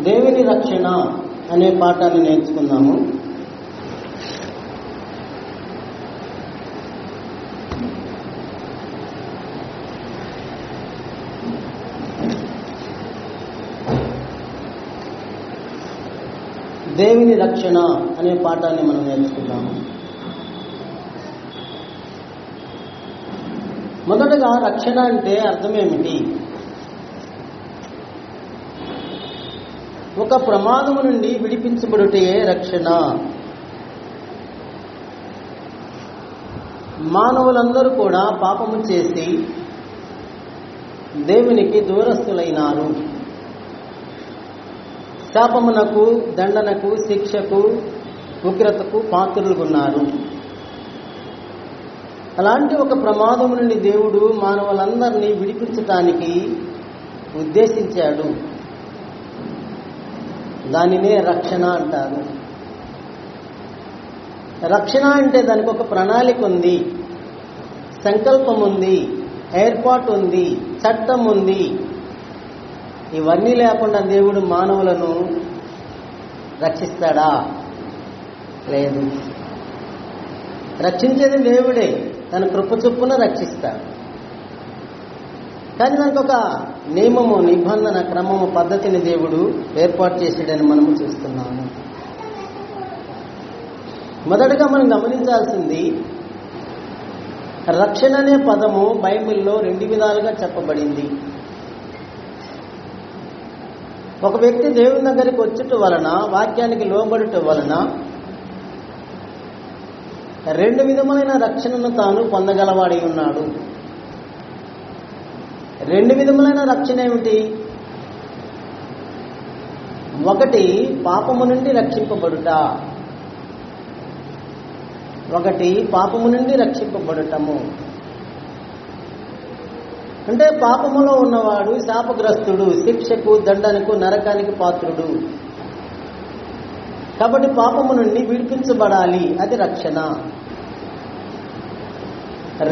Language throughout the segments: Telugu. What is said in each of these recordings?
దేవుని రక్షణ అనే పాఠాన్ని నేర్చుకుందాము. దేవుని రక్షణ అనే పాఠాన్ని మనం నేర్చుకుందాము. మొదటగా రక్షణ అంటే అర్థం ఏమిటి? ఒక ప్రమాదము నుండి విడిపించబడుటే రక్షణ. మానవులందరూ కూడా పాపము చేసి దేవునికి దూరస్తులైనారు. శాపమునకు, దండనకు, శిక్షకు, ఉగ్రతకు పాత్రులుగున్నారు. అలాంటి ఒక ప్రమాదం నుండి దేవుడు మానవులందరినీ విడిపించటానికి ఉద్దేశించాడు. దానినే రక్షణ అంటారు. రక్షణ అంటే దానికి ఒక ప్రణాళిక ఉంది, సంకల్పం ఉంది, ఏర్పాటు ఉంది, చట్టం ఉంది. ఇవన్నీ లేకుండా దేవుడు మానవులను రక్షిస్తాడా? లేదు. రక్షించేది దేవుడే, తన కృప చొప్పున రక్షిస్తాడు. కానీ దానికి ఒక నియమము, నిబంధన, క్రమము, పద్ధతిని దేవుడు ఏర్పాటు చేసాడని మనము చూస్తున్నాము. మొదటగా మనం గమనించాల్సింది, రక్షణ అనే పదము బైబిల్లో 2 విధాలుగా చెప్పబడింది. ఒక వ్యక్తి దేవుని దగ్గరికి వచ్చుట వలన, వాక్యానికి లోబడుట వలన 2 విధములైన రక్షణను తాను పొందగలవాడి ఉన్నాడు. 2 విధములైన రక్షణ ఏమిటి? ఒకటి పాపము నుండి రక్షింపబడుట, ఒకటి పాపము నుండి రక్షింపబడటము. అంటే పాపములో ఉన్నవాడు శాపగ్రస్తుడు, శిక్షకు, దండనకు, నరకానికి పాత్రుడు. కాబట్టి పాపము నుండి విడిపించబడాలి, అది రక్షణ.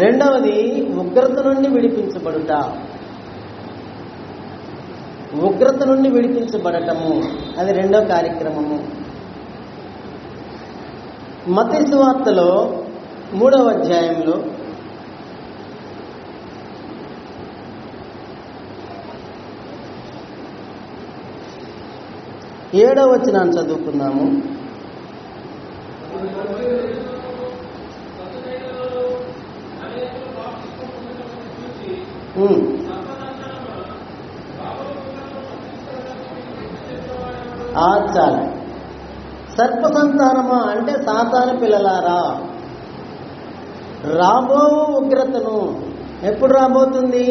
రెండవది ఉగ్రత నుండి విడిపించబడుట, ఉగ్రత నుండి విడిపించబడటము, అది 2వ కార్యక్రమము. మత్తయి సువార్తలో 3వ అధ్యాయంలో 7వ వచనాన్ని చదువుకుందాము. చాలు. సర్ప సంతానమా అంటే సాతాను పిల్లలారా, రాబో ఉగ్రతను ఎప్పుడు రాబోతుంది?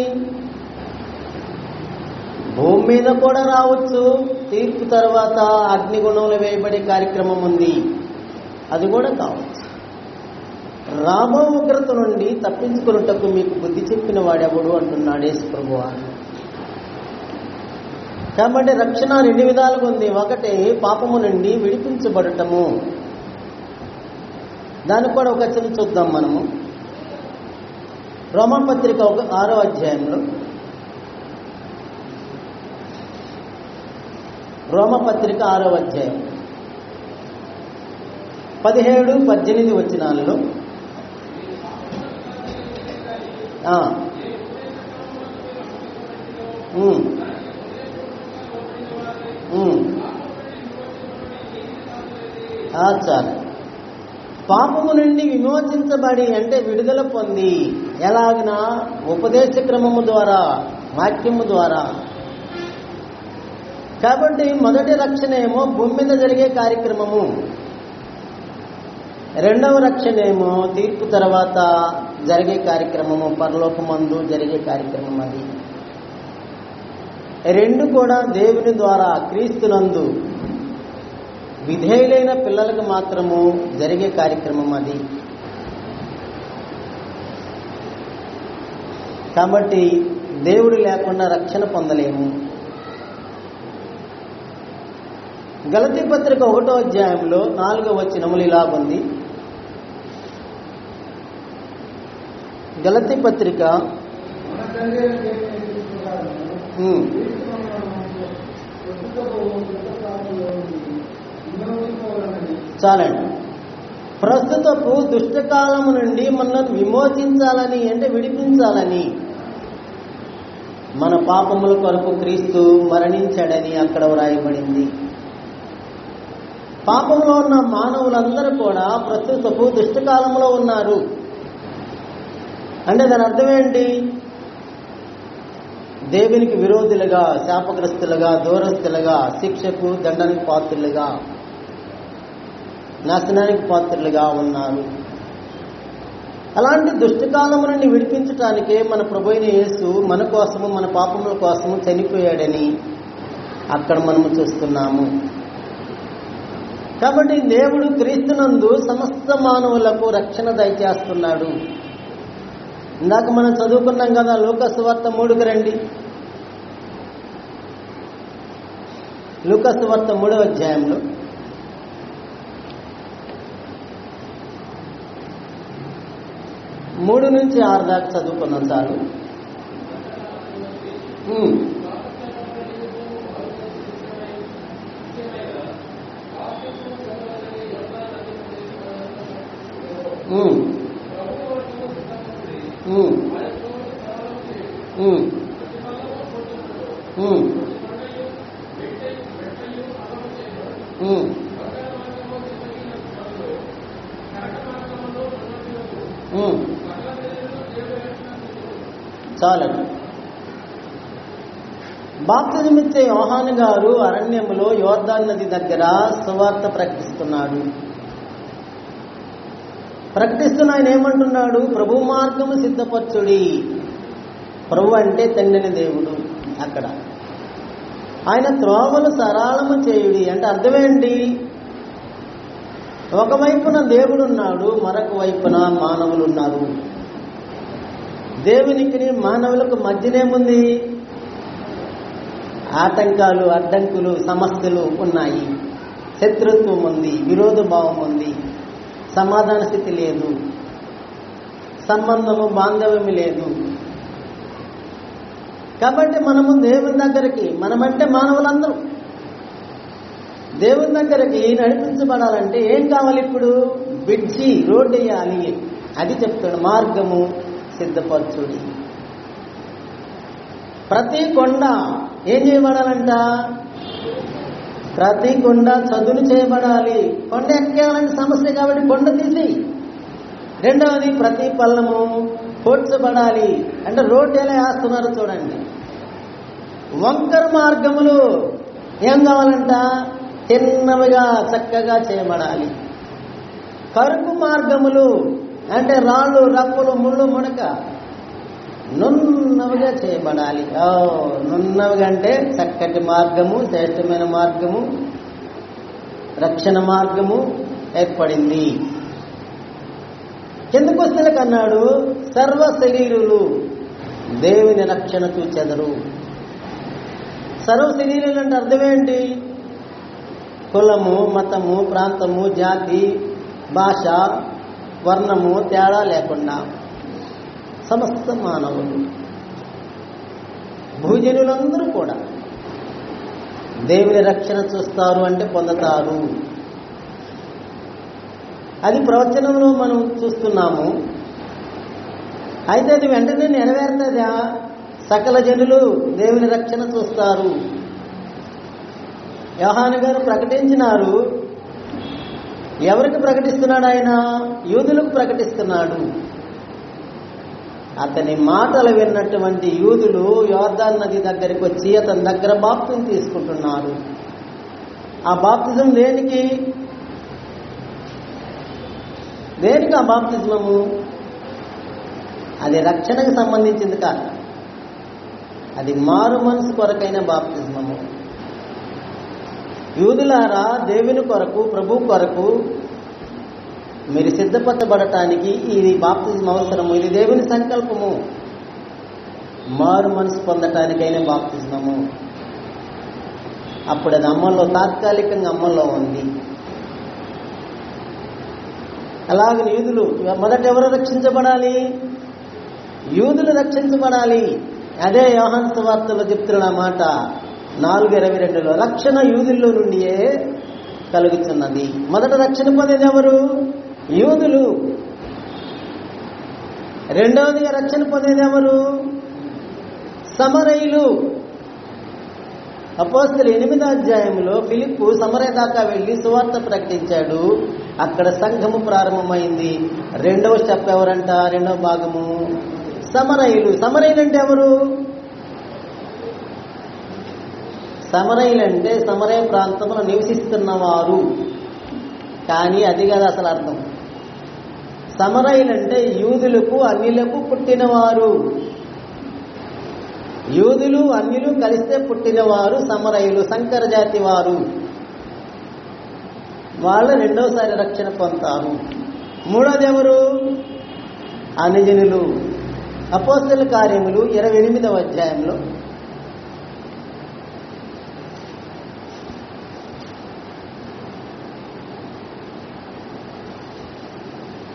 భూమి మీద కూడా రావచ్చు. తీర్పు తర్వాత అగ్నిగుణంలో వేయబడే కార్యక్రమం ఉంది, అది కూడా కావచ్చు. రాబో ఉగ్రత నుండి తప్పించుకున్నటకు మీకు బుద్ధి చెప్పిన వాడెవడు అంటున్నాడు యేసు ప్రభువు. కాబట్టి రక్షణ 2 విధాలుగా ఉంది. ఒకటి పాపము నుండి విడిపించబడటము. దానికి కూడా ఒక చిన్న చూద్దాం మనము. రోమాపత్రిక 6వ అధ్యాయంలో, రోమపత్రిక 6వ అధ్యాయం 17, 18 వచనాలలో చాలు. పాపము నుండి విమోచించబడి అంటే విడుదల పొంది, ఎలాగనా? ఉపదేశ క్రమము ద్వారా, వాక్యము ద్వారా. కాబట్టి మొదటి రక్షణ ఏమో భూమి మీద జరిగే కార్యక్రమము, 2వ రక్షణ ఏమో తీర్పు తర్వాత జరిగే కార్యక్రమము, పరలోకమందు జరిగే కార్యక్రమం. అది 2 కూడా దేవుని ద్వారా క్రీస్తునందు విధేయులైన పిల్లలకు మాత్రము జరిగే కార్యక్రమం అది. కాబట్టి దేవుడు లేకుండా రక్షణ పొందలేము. గలతీ పత్రిక 1వ అధ్యాయంలో 4వ వచనములు ఇలాగుంది. గలతీ పత్రిక చాలండి. ప్రస్తుతపు దుష్టకాలము నుండి మనల్ని విమోచించాలని, అంటే విడిపించాలని, మన పాపముల కొరకు క్రీస్తు మరణించాడని అక్కడ వ్రాయబడింది. పాపంలో ఉన్న మానవులందరూ కూడా ప్రస్తుతపు దుష్టకాలంలో ఉన్నారు. అంటే దాని అర్థం ఏంటి? దేవునికి విరోధులుగా, శాపగ్రస్తులుగా, దూరస్తులుగా, శిక్షకు దండనికి పాత్రులుగా, నాశనానికి పాత్రులుగా ఉన్నారు. అలాంటి దుష్టకాలము నుండి విడిపించటానికే మన ప్రభువైన యేసు మన కోసము, మన పాపముల కోసము చనిపోయాడని అక్కడ మనము చూస్తున్నాము. కాబట్టి దేవుడు క్రీస్తునందు సమస్త మానవులకు రక్షణ దయచేస్తున్నాడు. ఇందాక మనం చదువుకున్నాం కదా, లూకా సువార్త 3కి రండి. లూకా సువార్త 3వ అధ్యాయంలో 3 నుంచి 6 దాకా చదువుకున్నాం చాలు. చాలండి. బాప్తిజం ఇచ్చే యోహాను గారు అరణ్యములో యోర్దాను నది దగ్గర సువార్త ప్రకటిస్తున్నాడు. ప్రకటిస్తున్న ఆయన ఏమంటున్నాడు? ప్రభు మార్గము సిద్ధపరచుడి. ప్రభు అంటే తండ్రిని దేవుడు. అక్కడ ఆయన త్రోవలు సరళము చేయుడి అంటే అర్థమేంటి? ఒకవైపున దేవుడున్నాడు, మరొక వైపున మానవులు ఉన్నారు. దేవునికి మానవులకు మధ్యనేముంది? ఆటంకాలు, అడ్డంకులు, సమస్యలు ఉన్నాయి. శత్రుత్వం ఉంది, విరోధ భావం ఉంది, సమాధాన స్థితి లేదు, సంబంధము, బాంధవ్యం లేదు. కాబట్టి మనము దేవుని దగ్గరికి, మనమంటే మానవులందరూ దేవుని దగ్గరికి నడిపించబడాలంటే ఏం కావాలి? ఇప్పుడు బ్రిడ్జి, రోడ్డు వేయాలి. అది చెప్తాడు, మార్గము సిద్ధపరచుడి. ప్రతి కొండ ఏం చేయబడాలంట? ప్రతి కొండ చదును చేయబడాలి. కొండ ఎక్కేయాలని సమస్య కాబట్టి కొండ తీసి. రెండవది, ప్రతి పల్లము పోడ్చబడాలి. అంటే రోడ్డు ఎలా వేస్తున్నారు చూడండి. వంకర మార్గములు ఏం కావాలంట? చిన్నవిగా చక్కగా చేయబడాలి. కరుకు మార్గములు అంటే రాళ్ళు, రప్పులు, ముళ్ళు, ముడక నున్నవిగా చేయబడాలి. నున్నవిగా అంటే చక్కటి మార్గము, శ్రేష్టమైన మార్గము, రక్షణ మార్గము ఏర్పడింది. కిందకు వస్తులకు అన్నాడు, సర్వ శరీరులు దేవుని రక్షణ చూచెదరు. సర్వ శరీరులు అంటే అర్థమేంటి? కులము, మతము, ప్రాంతము, జాతి, భాష, వర్ణము తేడా లేకుండా సమస్త మానవులు, భూజనులందరూ కూడా దేవుని రక్షణ చూస్తారు అంటే పొందుతారు. అది ప్రవచనంలో మనం చూస్తున్నాము. అయితే అది వెంటనే నెరవేరుతుందా? సకల జనులు దేవుని రక్షణ చూస్తారు. యోహాను గారు ప్రకటించినారు. ఎవరికి ప్రకటిస్తున్నాడు ఆయన? యూదులకు ప్రకటిస్తున్నాడు. అతని మాటలు విన్నటువంటి యూదులు యోర్దాను నది దగ్గరికి వచ్చి అతని దగ్గర బాప్తిజం తీసుకుంటున్నారు. ఆ బాప్తిజం దేనికి? దేనికి ఆ బాప్తిజము? అది రక్షణకు సంబంధించింది కాదు. అది మారు మనసు కొరకైన బాప్తిజము. యూదులారా, దేవుని కొరకు, ప్రభు కొరకు మీరు సిద్ధపరచబడటానికి ఇది బాప్తిజం అవసరము. ఇది దేవుని సంకల్పము. మారు మనసు పొందటానికైన బాప్తిజము. అప్పుడు అది అమల్లో, తాత్కాలికంగా అమల్లో ఉంది. అలాగే యూదులు మొదట ఎవరు రక్షించబడాలి? యూదులు రక్షించబడాలి. అదే యోహాను సువార్తలో చెప్తున్న మాట. 4:22లో రక్షణ యూదుల్లో నుండియే కలుగుతున్నది. మొదట రక్షణ పొందేది ఎవరు? యూదులు. రెండవదిగా రక్షణ పొందేది ఎవరు? సమరయులు. అపోస్తలుల 8వ అధ్యాయంలో ఫిలిప్పు సమరయ దాకా వెళ్లి సువార్త ప్రకటించాడు. అక్కడ సంఘము ప్రారంభమైంది. రెండవ స్టెప్ ఎవరంట? రెండవ భాగము సమరయులు. సమరయులు అంటే ఎవరు? సమరయులంటే సమరయ ప్రాంతంలో నివసిస్తున్నవారు. కానీ అది కాదు అసలు అర్థం. సమరయులంటే యూదులకు అన్యులకు పుట్టినవారు. యూదులు అన్యులు కలిస్తే పుట్టినవారు సమరయులు, సంకర జాతి వారు. వాళ్ళు రెండోసారి రక్షణ పొందుతారు. మూడోది ఎవరు? అన్యజనులు. అపోస్తలుల కార్యములు 28వ అధ్యాయంలో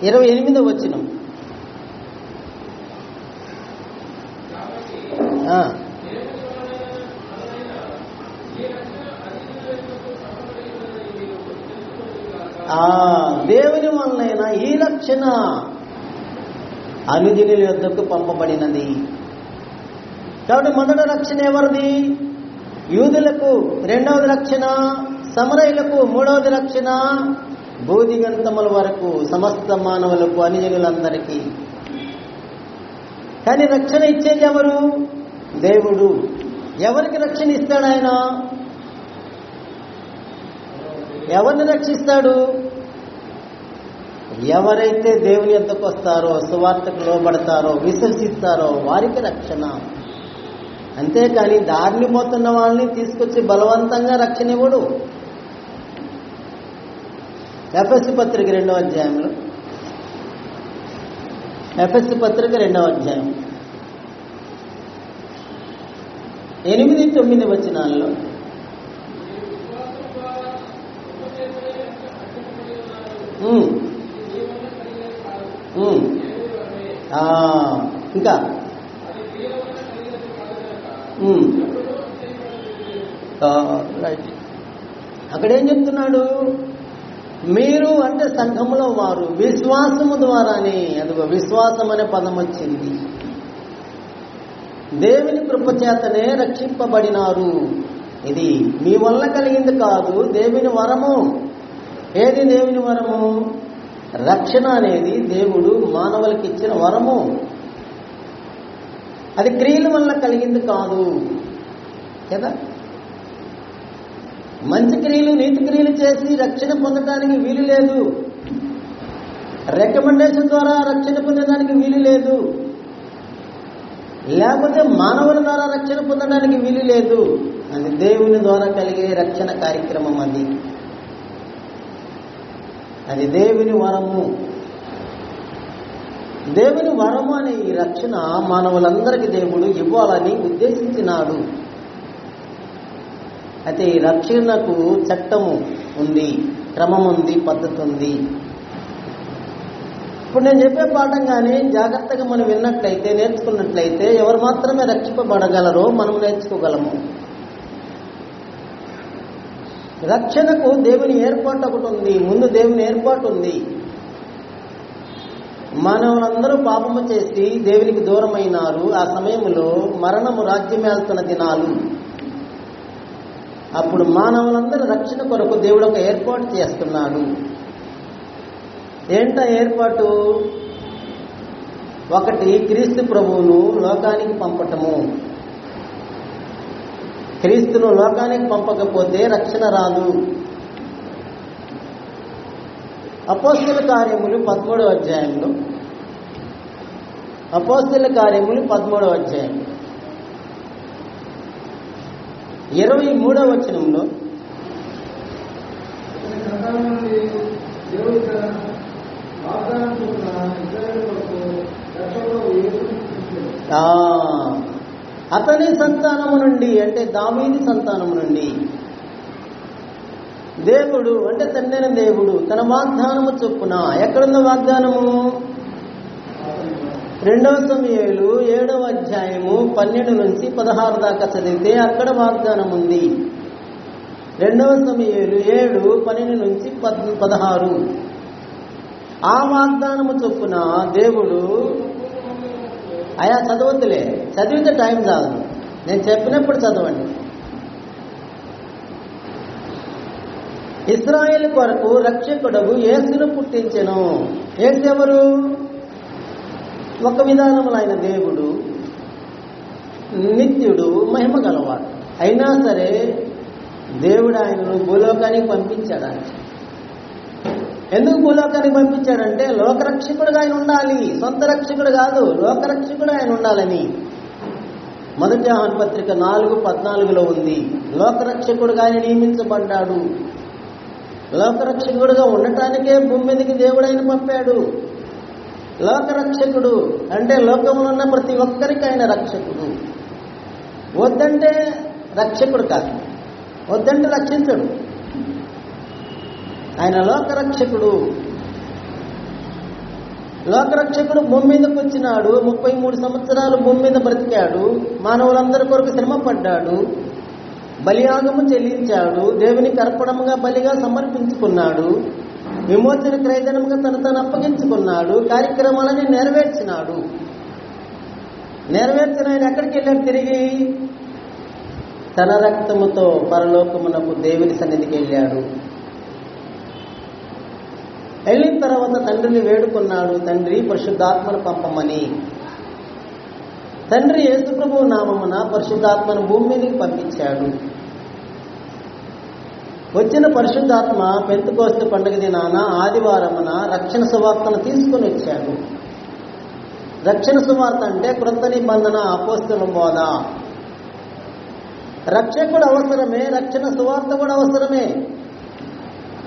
28వ వచనం. దేవుని వలనైనా ఈ రక్షణ అనుదినుల యొద్దకు పంపబడినది. కాబట్టి మొదటి రక్షణ ఎవరిది? యూదులకు. రెండవది రక్షణ సమరయులకు. మూడవది రక్షణ బోధిగంతముల వరకు సమస్త మానవులకు, అనుజనులందరికీ. కానీ రక్షణ ఇచ్చేది ఎవరు? దేవుడు. ఎవరికి రక్షణ ఇస్తాడు ఆయన? ఎవరిని రక్షిస్తాడు? ఎవరైతే దేవుని యొద్దకు వస్తారో, సువార్తకు లోబడతారో, విశ్వసిస్తారో వారికి రక్షణ. అంతేకాని దారిని పోతున్న వాళ్ళని తీసుకొచ్చి బలవంతంగా రక్షణ ఇవ్వడు. ఎఫెసీ పత్రిక 2వ అధ్యాయంలో, ఎఫెసీ పత్రిక 2వ అధ్యాయం 8-9 వచనాల్లో ఇంకా రైట్. అక్కడేం చెప్తున్నాడు? మీరు అంటే సంఘంలో వారు విశ్వాసము ద్వారానే, అదిగో విశ్వాసం అనే పదం వచ్చింది, దేవుని కృపచేతనే రక్షింపబడినారు. ఇది మీ వల్ల కలిగింది కాదు, దేవుని వరము. ఏది దేవుని వరము? రక్షణ అనేది దేవుడు మానవులకి ఇచ్చిన వరము. అది క్రియల వల్ల కలిగింది కాదు కదా. మంచి క్రియలు, నీతి క్రియలు చేసి రక్షణ పొందడానికి వీలు లేదు. రికమెండేషన్ ద్వారా రక్షణ పొందడానికి వీలు లేదు. లేకపోతే మానవుల ద్వారా రక్షణ పొందడానికి వీలు లేదు. అది దేవుని ద్వారా కలిగే రక్షణ కార్యక్రమం. అది దేవుని వరము. దేవుని వరము అనే ఈ రక్షణ మానవులందరికీ దేవుడు ఇవ్వాలని ఉద్దేశించినాడు. అయితే ఈ రక్షణకు చట్టము ఉంది, క్రమం ఉంది, పద్ధతి ఉంది. ఇప్పుడు నేను చెప్పే పాఠం కానీ జాగ్రత్తగా మనం విన్నట్లయితే, నేర్చుకున్నట్లయితే ఎవరు మాత్రమే రక్షింపబడగలరో మనం నేర్చుకోగలము. రక్షణకు దేవుని ఏర్పాటు ఒకటి ఉంది. ముందు దేవుని ఏర్పాటు ఉంది. మానవులందరూ పాపము చేసి దేవునికి దూరమైనారు. ఆ సమయంలో మరణము రాజ్యమేల్తున్న దినాలు. అప్పుడు మానవులందరూ రక్షణ కొరకు దేవుడు ఒక ఏర్పాటు చేస్తున్నాడు. ఏంటా ఏర్పాటు? ఒకటి, క్రీస్తు ప్రభువును లోకానికి పంపటము. క్రీస్తును లోకానికి పంపకపోతే రక్షణ రాదు. అపోస్తలుల కార్యములు 13వ అధ్యాయంలో, అపోస్తలుల కార్యములు 13వ అధ్యాయం 23వ వచనంలో అతని సంతానము నుండి, అంటే దావీదు సంతానము నుండి దేవుడు, అంటే తండ్రైన దేవుడు తన వాగ్దానము చొప్పున, ఎక్కడున్న వాగ్దానము? రెండవ సమూయేలు 7వ అధ్యాయము 12 నుంచి 16 దాకా చదివితే అక్కడ వాగ్దానం ఉంది. 2వ సమూయేలు 7:12 నుంచి 16. ఆ వాగ్దానము చొప్పున దేవుడు అయా చదవద్దులే, చదివితే టైం చాలు, నేను చెప్పినప్పుడు చదవండి. ఇశ్రాయేలు కొరకు రక్షకుడగు యేసును పుట్టించెను. యేసు ఎవరు? ఒక విధానములో ఆయన దేవుడు, నిత్యుడు, మహిమ గలవాడు. అయినా సరే దేవుడు ఆయనను భూలోకానికి పంపించాడు. ఎందుకు భూలోకానికి పంపించాడంటే లోకరక్షకుడుగా ఆయన ఉండాలి, సొంత రక్షకుడు కాదు, లోకరక్షకుడు ఆయన ఉండాలని. మొదటి యోహాను పత్రిక 4:14 ఉంది. లోకరక్షకుడుగా ఆయన నియమించబడ్డాడు. లోకరక్షకుడుగా ఉండటానికే భూమి మీదకి దేవుడు ఆయన పంపాడు. లోకరక్షకుడు అంటే లోకంలో ఉన్న ప్రతి ఒక్కరికి ఆయన రక్షకుడు. వద్దంటే రక్షకుడు కాదు, వద్దంటే రక్షించడు. ఆయన లోకరక్షకుడు. లోకరక్షకుడు భూమి మీదకి వచ్చినాడు. 33 సంవత్సరాలు భూమి మీద బ్రతికాడు. మానవులందరి కొరకు శ్రమ పడ్డాడు. బలియాగము చెల్లించాడు. దేవునికి అర్పణముగా బలిగా సమర్పించుకున్నాడు. విమోచన క్రయధనముగా తను అప్పగించుకున్నాడు. కార్యక్రమాలని నెరవేర్చినాడు. నెరవేర్చిన ఆయన ఎక్కడికి వెళ్ళాడు? తిరిగి తన రక్తముతో పరలోకమునకు దేవుని సన్నిధికి వెళ్ళాడు. వెళ్ళిన తర్వాత తండ్రిని వేడుకున్నాడు, తండ్రి పరిశుద్ధాత్మను పంపమని. తండ్రి యేసుప్రభువు నామమున పరిశుద్ధాత్మను భూమి మీదకి పంపించాడు. వచ్చిన పరిశుద్ధాత్మ పెంతెకోస్తు పండుగ దినాన ఆదివారమున రక్షణ సువార్తను తీసుకుని వచ్చాడు. రక్షణ సువార్త అంటే క్రొత్త నిబంధన అపోస్తల బోధ. రక్షకుడు అవసరమే, రక్షణ సువార్త కూడా అవసరమే.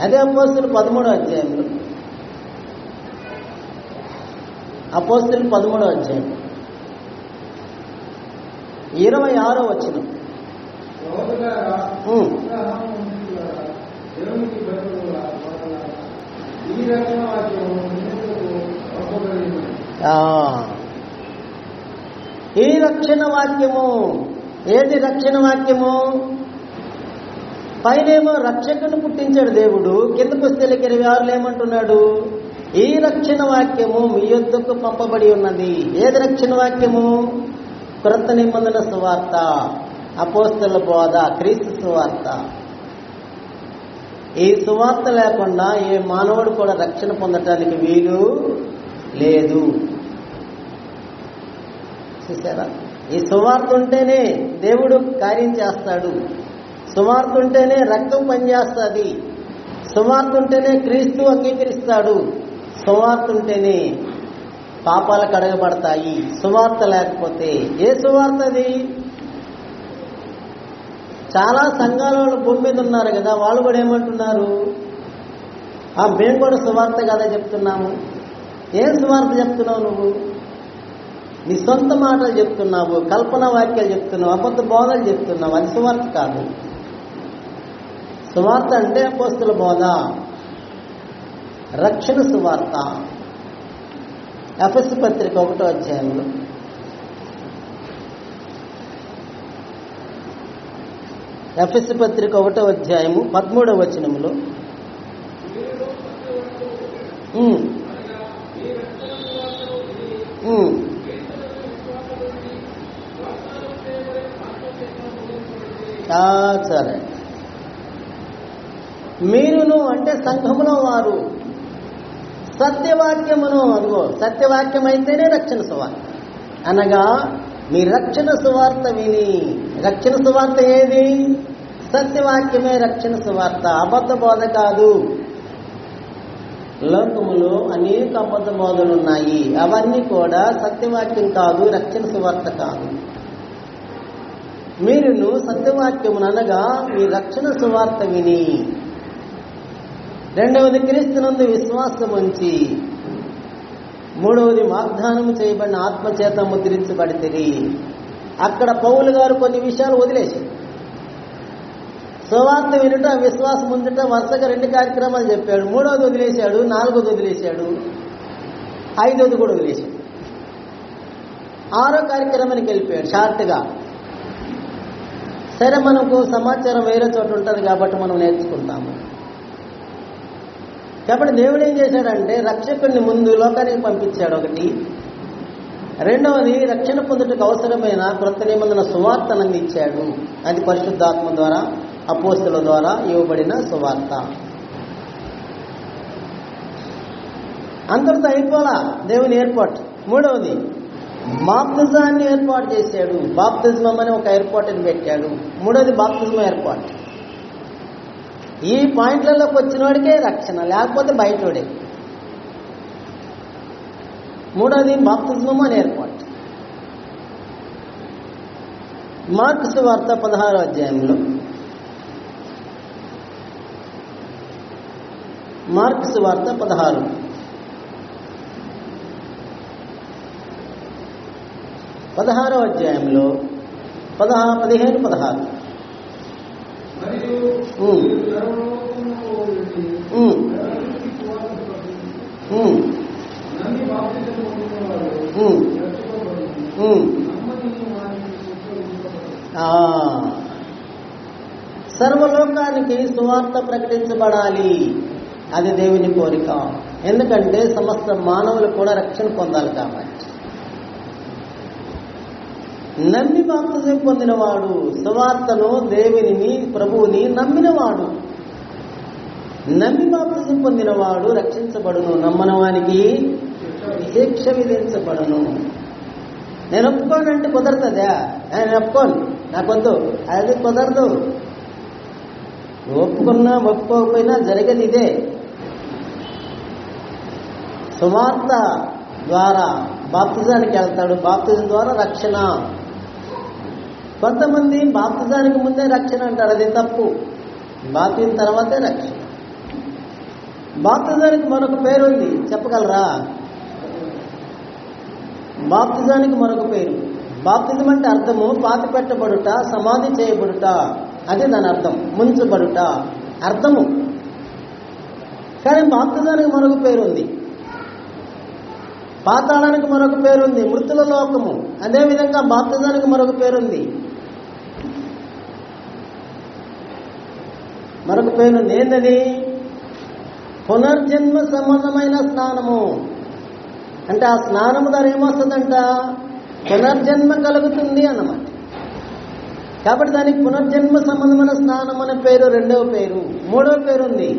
అదే అపోస్తలు 13వ అధ్యాయంలో, అపోస్తలు 13వ అధ్యాయం 26వ వచనం. ఈ రక్షణ వాక్యము ఏది? రక్షణ వాక్యము పైనేమో రక్షకుని పుట్టించాడు దేవుడు, కిందకు వస్తే 26లో ఏమంటున్నాడు? ఈ రక్షణ వాక్యము మీ యొద్దకు పంపబడి ఉన్నది. ఏది రక్షణ వాక్యము? క్రొత్త నిబంధన సువార్త, అపోస్తల బోధ, క్రీస్తు సువార్త. ఈ సువార్త లేకుండా ఏ మానవుడు కూడా రక్షణ పొందటానికి వీలు లేదు. చూసారా? ఈ సువార్త ఉంటేనే దేవుడు కార్యం చేస్తాడు. సువార్త ఉంటేనే రక్తం పనిచేస్తుంది. సువార్త ఉంటేనే క్రీస్తు అంగీకరిస్తాడు. సువార్త ఉంటేనే పాపాలు కడగబడతాయి. సువార్త లేకపోతే ఏ సువార్త అది? చాలా సంఘాల వాళ్ళు భూమి మీద ఉన్నారు కదా, వాళ్ళు కూడా ఏమంటున్నారు? మేము కూడా సువార్త కదా చెప్తున్నాము. ఏం సువార్త చెప్తున్నావు నువ్వు? నీ సొంత మాటలు చెప్తున్నావు, కల్పన వాక్యాలు చెప్తున్నావు, అబద్ధ బోధలు చెప్తున్నావు. అది సువార్త కాదు. సువార్త అంటే అపోస్తల బోధ, రక్షణ సువార్త. ఎఫెసు పత్రిక 1వ అధ్యాయంలో ఎఫెసు పత్రిక 1వ అధ్యాయము 13వ వచనంలో సరే, మీరును అంటే సంఘములో వారు సత్యవాక్యమును, అదిగో సత్యవాక్యం అయితేనే రక్షణ సువార్త. అనగా మీ రక్షణ సువార్త విని, రక్షణ సువార్త ఏది? సత్యవాక్యమే రక్షణ సువార్త, అబద్ధ బోధ కాదు. లోకములో అనేక అబద్ధ బోధలు ఉన్నాయి, అవన్నీ కూడా సత్యవాక్యం కాదు, రక్షణ సువార్త కాదు. మీరును సత్యవాక్యమును అనగా మీ రక్షణ సువార్త విని, రెండవది క్రీస్తునందు విశ్వాసం ఉంచి, మూడవది వాగ్దానము చేయబడిన ఆత్మచేత ముద్రించబడితిరి. అక్కడ పౌలు గారు కొన్ని విషయాలు వదిలేశారు. సువార్త వినుట, విశ్వాసం ఉంచుట, వరుసగా 2 కార్యక్రమాలు చెప్పాడు. మూడవది వదిలేశాడు, 4వది వదిలేశాడు, 5వది కూడా వదిలేశాడు. 6వ కార్యక్రమానికి వెళ్ళిపోయాడు షార్ట్గా. సరే, మనకు సమాచారం వేరే చోట ఉంటుంది కాబట్టి మనం నేర్చుకుంటాము. కాబట్టి దేవుడు ఏం చేశాడంటే రక్షకుడిని ముందు లోకానికి పంపించాడు ఒకటి. రెండవది, రక్షణ పొందుటకు అవసరమైన క్రొత్త నిబంధన సువార్తను అందించాడు. అది పరిశుద్ధాత్మ ద్వారా, అపోస్తలుల ద్వారా ఇవ్వబడిన సువార్త. అంతటితో అయిపోలా దేవుని ఏర్పాటు. మూడవది, బాప్తిజాన్ని ఏర్పాటు చేశాడు. బాప్తిజం అని ఒక ఏర్పాటుని పెట్టాడు. మూడవది బాప్తిజం ఏర్పాటు. ఈ పాయింట్లలోకి వచ్చిన వాడికే రక్షణ, లేకపోతే బయటోడే. మూడవది బాప్తిజం అని ఏర్పాటు. మార్కు సువార్త 16వ అధ్యాయంలో, మార్కు సువార్త 16 16వ అధ్యాయంలో 15-16. సర్వలోకానికి సువార్త ప్రకటించబడాలి. అది దేవుని కోరిక. ఎందుకంటే సమస్త మానవులు కూడా రక్షణ పొందాలి కాబట్టి. నమ్మి బాప్తిజం పొందినవాడు, సువార్తను, దేవునిని, ప్రభువుని నమ్మినవాడు, నమ్మి బాప్తిజం పొందినవాడు రక్షించబడును. నమ్మని వానికి శిక్ష విధించబడును. నేను ఒప్పుకోనంటే కుదరతుందా? నేను ఒప్పుకోను, నాకొద్దు, అది కుదరదు. ఒప్పుకున్నా ఒప్పుకోకపోయినా జరిగేది ఇదే. సువార్త ద్వారా బాప్తిజానికి వెళ్తాడు. బాప్తిజం ద్వారా రక్షణ. కొంతమంది బాప్తిజానికి ముందే రక్షణ అంటారు. అది తప్పు. బాప్తిజం తర్వాతే రక్షణ. బాప్తిజానికి మరొక పేరు ఉంది, చెప్పగలరా? బాప్తిజానికి మరొక పేరు. బాప్తిజం అంటే అర్థము పాతి పెట్టబడుట, సమాధి చేయబడుట. అది దాని అర్థం, ముంచబడుట అర్థము. కానీ బాప్తిజానికి మరొక పేరు ఉంది. పాతాళానికి మరొక పేరుంది, మృతుల లోకము. అదేవిధంగా బాప్తిజానికి మరొక పేరుంది, మరొక పేరుంది. ఏంటది? పునర్జన్మ సంబంధమైన స్నానము. అంటే ఆ స్నానము ద్వారా ఏమొస్తుందంట? పునర్జన్మ కలుగుతుంది అన్నమాట. కాబట్టి దానికి పునర్జన్మ సంబంధమైన స్నానం అనే పేరు రెండవ పేరు. మూడవ పేరుంది.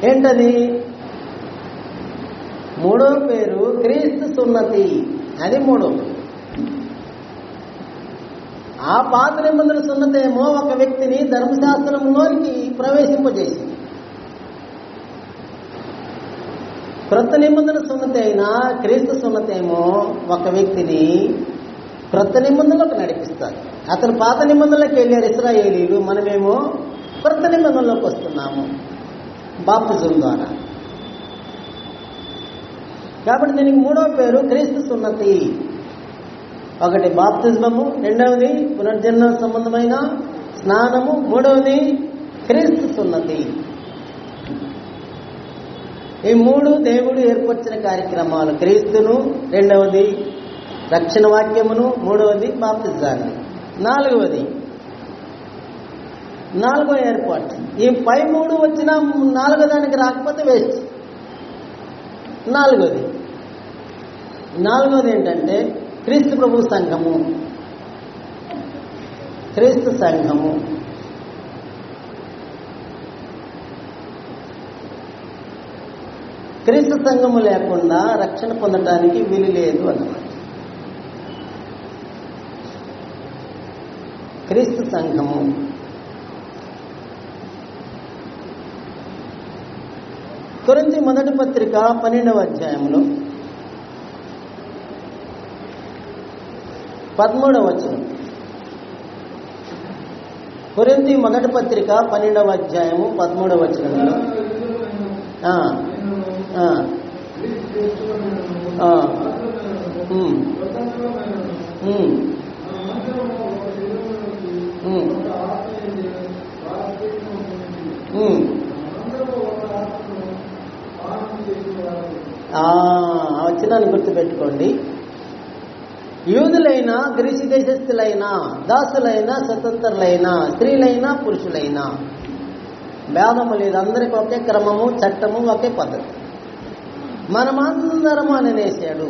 ఏంటది? మూడో పేరు క్రీస్తు సున్నతి. అది మూడో. ఆ పాత నిబంధన సున్నతి ఏమో ఒక వ్యక్తిని ధర్మశాస్త్రంలోనికి ప్రవేశింపజేసింది. క్రొత్త నిబంధన సున్నతి అయినా క్రీస్తు సున్నతి ఏమో ఒక వ్యక్తిని క్రొత్త నిబంధనలోకి నడిపిస్తారు. అతను పాత నిబంధనలోకి వెళ్ళారు ఇశ్రాయేలీలు, మనమేమో క్రొత్త నిబంధనలోకి వస్తున్నాము బాప్తిజం ద్వారా. కాబట్టి దీనికి మూడవ పేరు క్రీస్తు సున్నతి. ఒకటి బాప్తిజము, రెండవది పునర్జన్మ సంబంధమైన స్నానము, మూడవది క్రీస్తు సున్నతి. ఈ మూడు దేవుడు ఏర్పరిచిన కార్యక్రమాలు. క్రీస్తును, రెండవది రక్షణ వాక్యమును, మూడవది బాప్తిజాన్ని. నాలుగో ఏర్పాటు. ఈ పై మూడు వచ్చినా నాలుగో దానికి రాకపోతే వేస్ట్. నాలుగోది ఏంటంటే క్రీస్తు ప్రభు సంఘము. క్రీస్తు సంఘము క్రీస్తు సంఘము లేకుండా రక్షణ పొందడానికి వీలు లేదు అన్నమాట. క్రీస్తు సంఘము కొరింథీ మొదటి పత్రిక 12వ అధ్యాయంలో 13వ వచనం. కొరింథీ మొదటి పత్రిక 12వ అధ్యాయము 13వ వచనంలో వచనాన్ని గుర్తుపెట్టుకోండి. యూదులైనా, గ్రీసు దేశస్థులైనా, దాసులైనా, స్వతంత్రులైనా, స్త్రీలైనా, పురుషులైనా భేదము లేదు. అందరికి ఒకే క్రమము, చట్టము, ఒకే పద్ధతి. మనమందరము అనేసాడు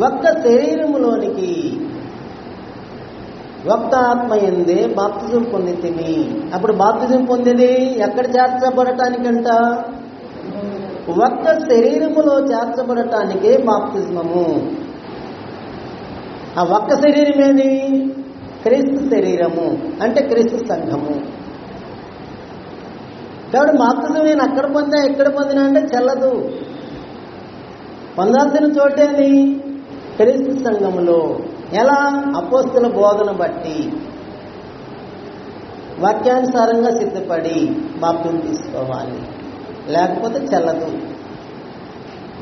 ఒక్క శరీరములోనికి ఒక్క ఆత్మ ఎందే బాప్తిజం పొందితిమి. అప్పుడు బాప్తిజం పొందేది ఎక్కడ చేర్చబడటానికంట? ఒక్క శరీరములో చేర్చబడటానికే బాప్తిజమము. ఆ ఒక్క శరీరం ఏది? క్రీస్తు శరీరము, అంటే క్రీస్తు సంఘము. కాబట్టి బాప్తిజం నేను అక్కడ పొందా ఎక్కడ పొందినా అంటే చెల్లదు. పొందాల్సిన చోటేది క్రీస్తు సంఘములో. ఎలా? అపోస్తుల బోధన బట్టి వాక్యానుసారంగా సిద్ధపడి బాప్తిజం తీసుకోవాలి. లేకపోతే చెల్లదు.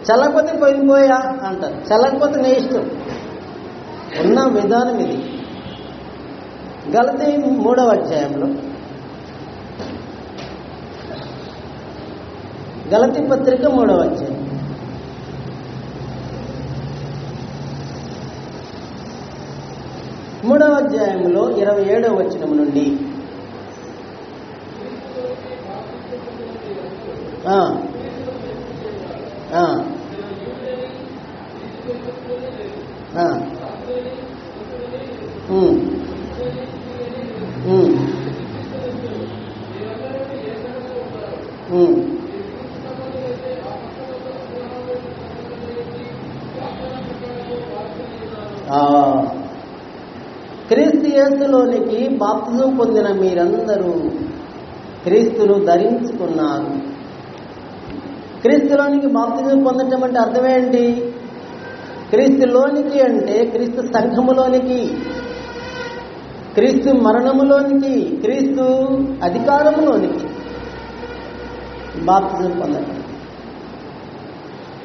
చల్లకపోతే పోయిపోయా అంటారు. చల్లకపోతే నీ ఇష్టం. ఉన్న విధానం ఇది. గలతీ 3వ అధ్యాయంలో, గలతీ పత్రిక 3వ అధ్యాయం 3వ అధ్యాయంలో 27వ వచనం నుండి క్రీస్తు యేసులోనికి బాప్తిజం పొందిన మీరందరూ క్రీస్తును ధరించుకున్నారు. క్రీస్తులోనికి బాప్తిజం పొందటం అంటే అర్థమేంటి? క్రీస్తులోనికి అంటే క్రీస్తు సంఘములోనికి, క్రీస్తు మరణములోనికి, క్రీస్తు అధికారములోనికి బాప్తిజం పొందటం.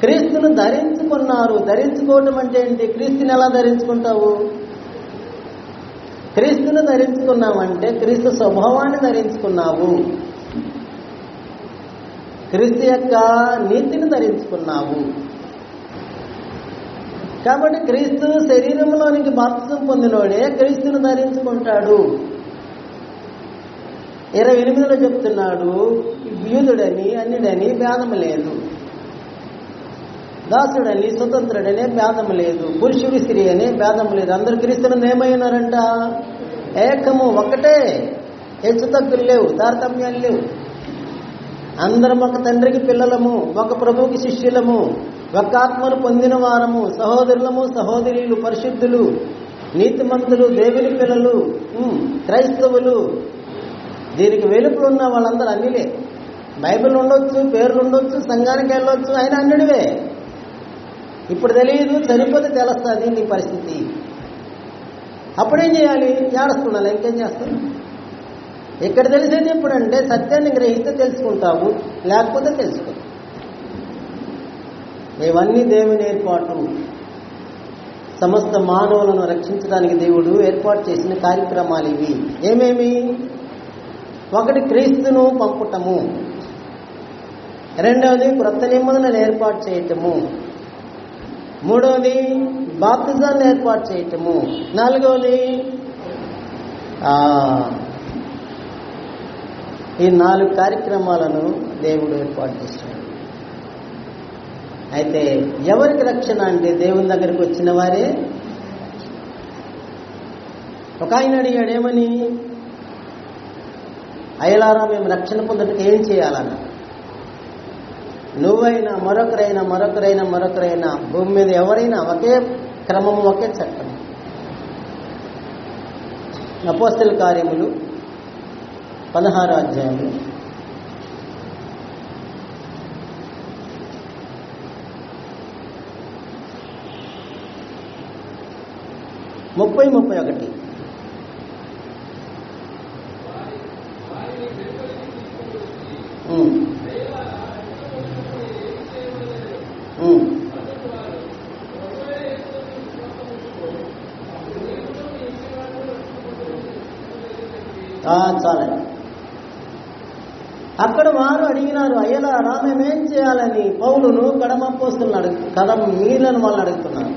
క్రీస్తును ధరించుకున్నారు. ధరించుకోవటం అంటే ఏంటి? క్రీస్తుని ఎలా ధరించుకుంటావు? క్రీస్తును ధరించుకున్నామంటే క్రీస్తు స్వభావాన్ని ధరించుకున్నావు, క్రీస్తు యొక్క నీతిని ధరించుకున్నావు. కాబట్టి క్రీస్తు శరీరంలోనికి బాప్తిజం పొందినోడే క్రీస్తును ధరించుకుంటాడు. 28లో చెప్తున్నాడు, యూదుడని అన్యుడని భేదము లేదు, దాసుడని స్వతంత్రుడనే భేదము లేదు, పురుషుడు స్త్రీ అనే భేదము లేదు. అందరూ క్రీస్తులను ఏమైనారంట? ఏకము, ఒకటే. హెచ్చు తగ్గులు లేవు, తారతమ్యాలు లేవు. అందరం ఒక తండ్రికి పిల్లలము, ఒక ప్రభువుకి శిష్యులము, ఒక ఆత్మను పొందిన వారము, సహోదరులము సహోదరులు, పరిశుద్ధులు, నీతిమంతులు, దేవుని పిల్లలు, క్రైస్తవులు. దీనికి వెలుపులు ఉన్న వాళ్ళందరూ అన్నిలే. బైబిల్ ఉండొచ్చు, పేర్లు ఉండొచ్చు, సంఘానికి వెళ్ళొచ్చు, ఆయన అన్యుడివే. ఇప్పుడు తెలియదు, చనిపోతే తెలుస్తుంది నీ పరిస్థితి. అప్పుడేం చేయాలి? ఏడుస్తున్నాను, ఇంకేం చేస్తాను? ఇక్కడ తెలిసేది ఎప్పుడంటే సత్యాన్ని గ్రహిస్తే తెలుసుకుంటావు, లేకపోతే తెలుసుకో. ఇవన్నీ దేవుని ఏర్పాటు. సమస్త మానవులను రక్షించడానికి దేవుడు ఏర్పాటు చేసిన కార్యక్రమాలు ఇవి. ఏమేమి? ఒకటి క్రీస్తును పంపుటము, రెండవది క్రొత్త నిబంధనను ఏర్పాటు చేయటము, మూడవది బాప్తిజాన్ని ఏర్పాటు చేయటము, నాలుగవది ఈ 4 కార్యక్రమాలను దేవుడు ఏర్పాటు చేశాడు. అయితే ఎవరికి రక్షణ అంటే దేవుని దగ్గరికి వచ్చిన వారే. ఒక ఆయన అడిగాడు, ఏమని? అయ్యలారా, మేము రక్షణ పొందడానికి ఏం చేయాలన్న? నువ్వైనా మరొకరైనా భూమి మీద ఎవరైనా ఒకే క్రమం, ఒకే చట్టం. అపోస్తల కార్యములు 16వ అధ్యాయంలో 30-31. చాలండి. అక్కడ వారు అడిగినారు, అయ్యలారా మేమేం చేయాలని పౌలును కడమ అపోస్తలులను మీలను వాళ్ళని అడుగుతున్నారు.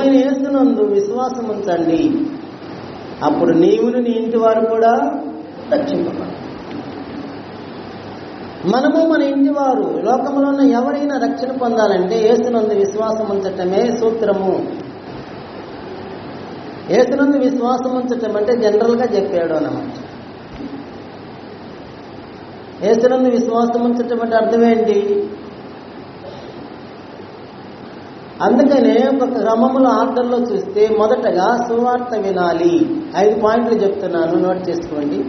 ప్రభువైన యేసునందు విశ్వాసం ఉంచండి, అప్పుడు నీవును నీ ఇంటి వారు కూడా రక్షింపబడతారు. మనము మన ఇంటి వారు లోకంలో ఉన్న ఎవరైనా రక్షణ పొందాలంటే యేసునందు విశ్వాసం ఉంచటమే సూత్రము. యేసునందు విశ్వాసం ఉంచటం అంటే జనరల్గా చెప్పాడు అన్నమాట. యేసునందు విశ్వాసం ఉంచటం అంటే అర్థం ఏంటి? అందుకనే ఒక క్రమముల ఆర్డర్లో చూస్తే మొదటగా సువార్త వినాలి. 5 పాయింట్లు చెప్తున్నాను, నోట్ చేసుకోండి.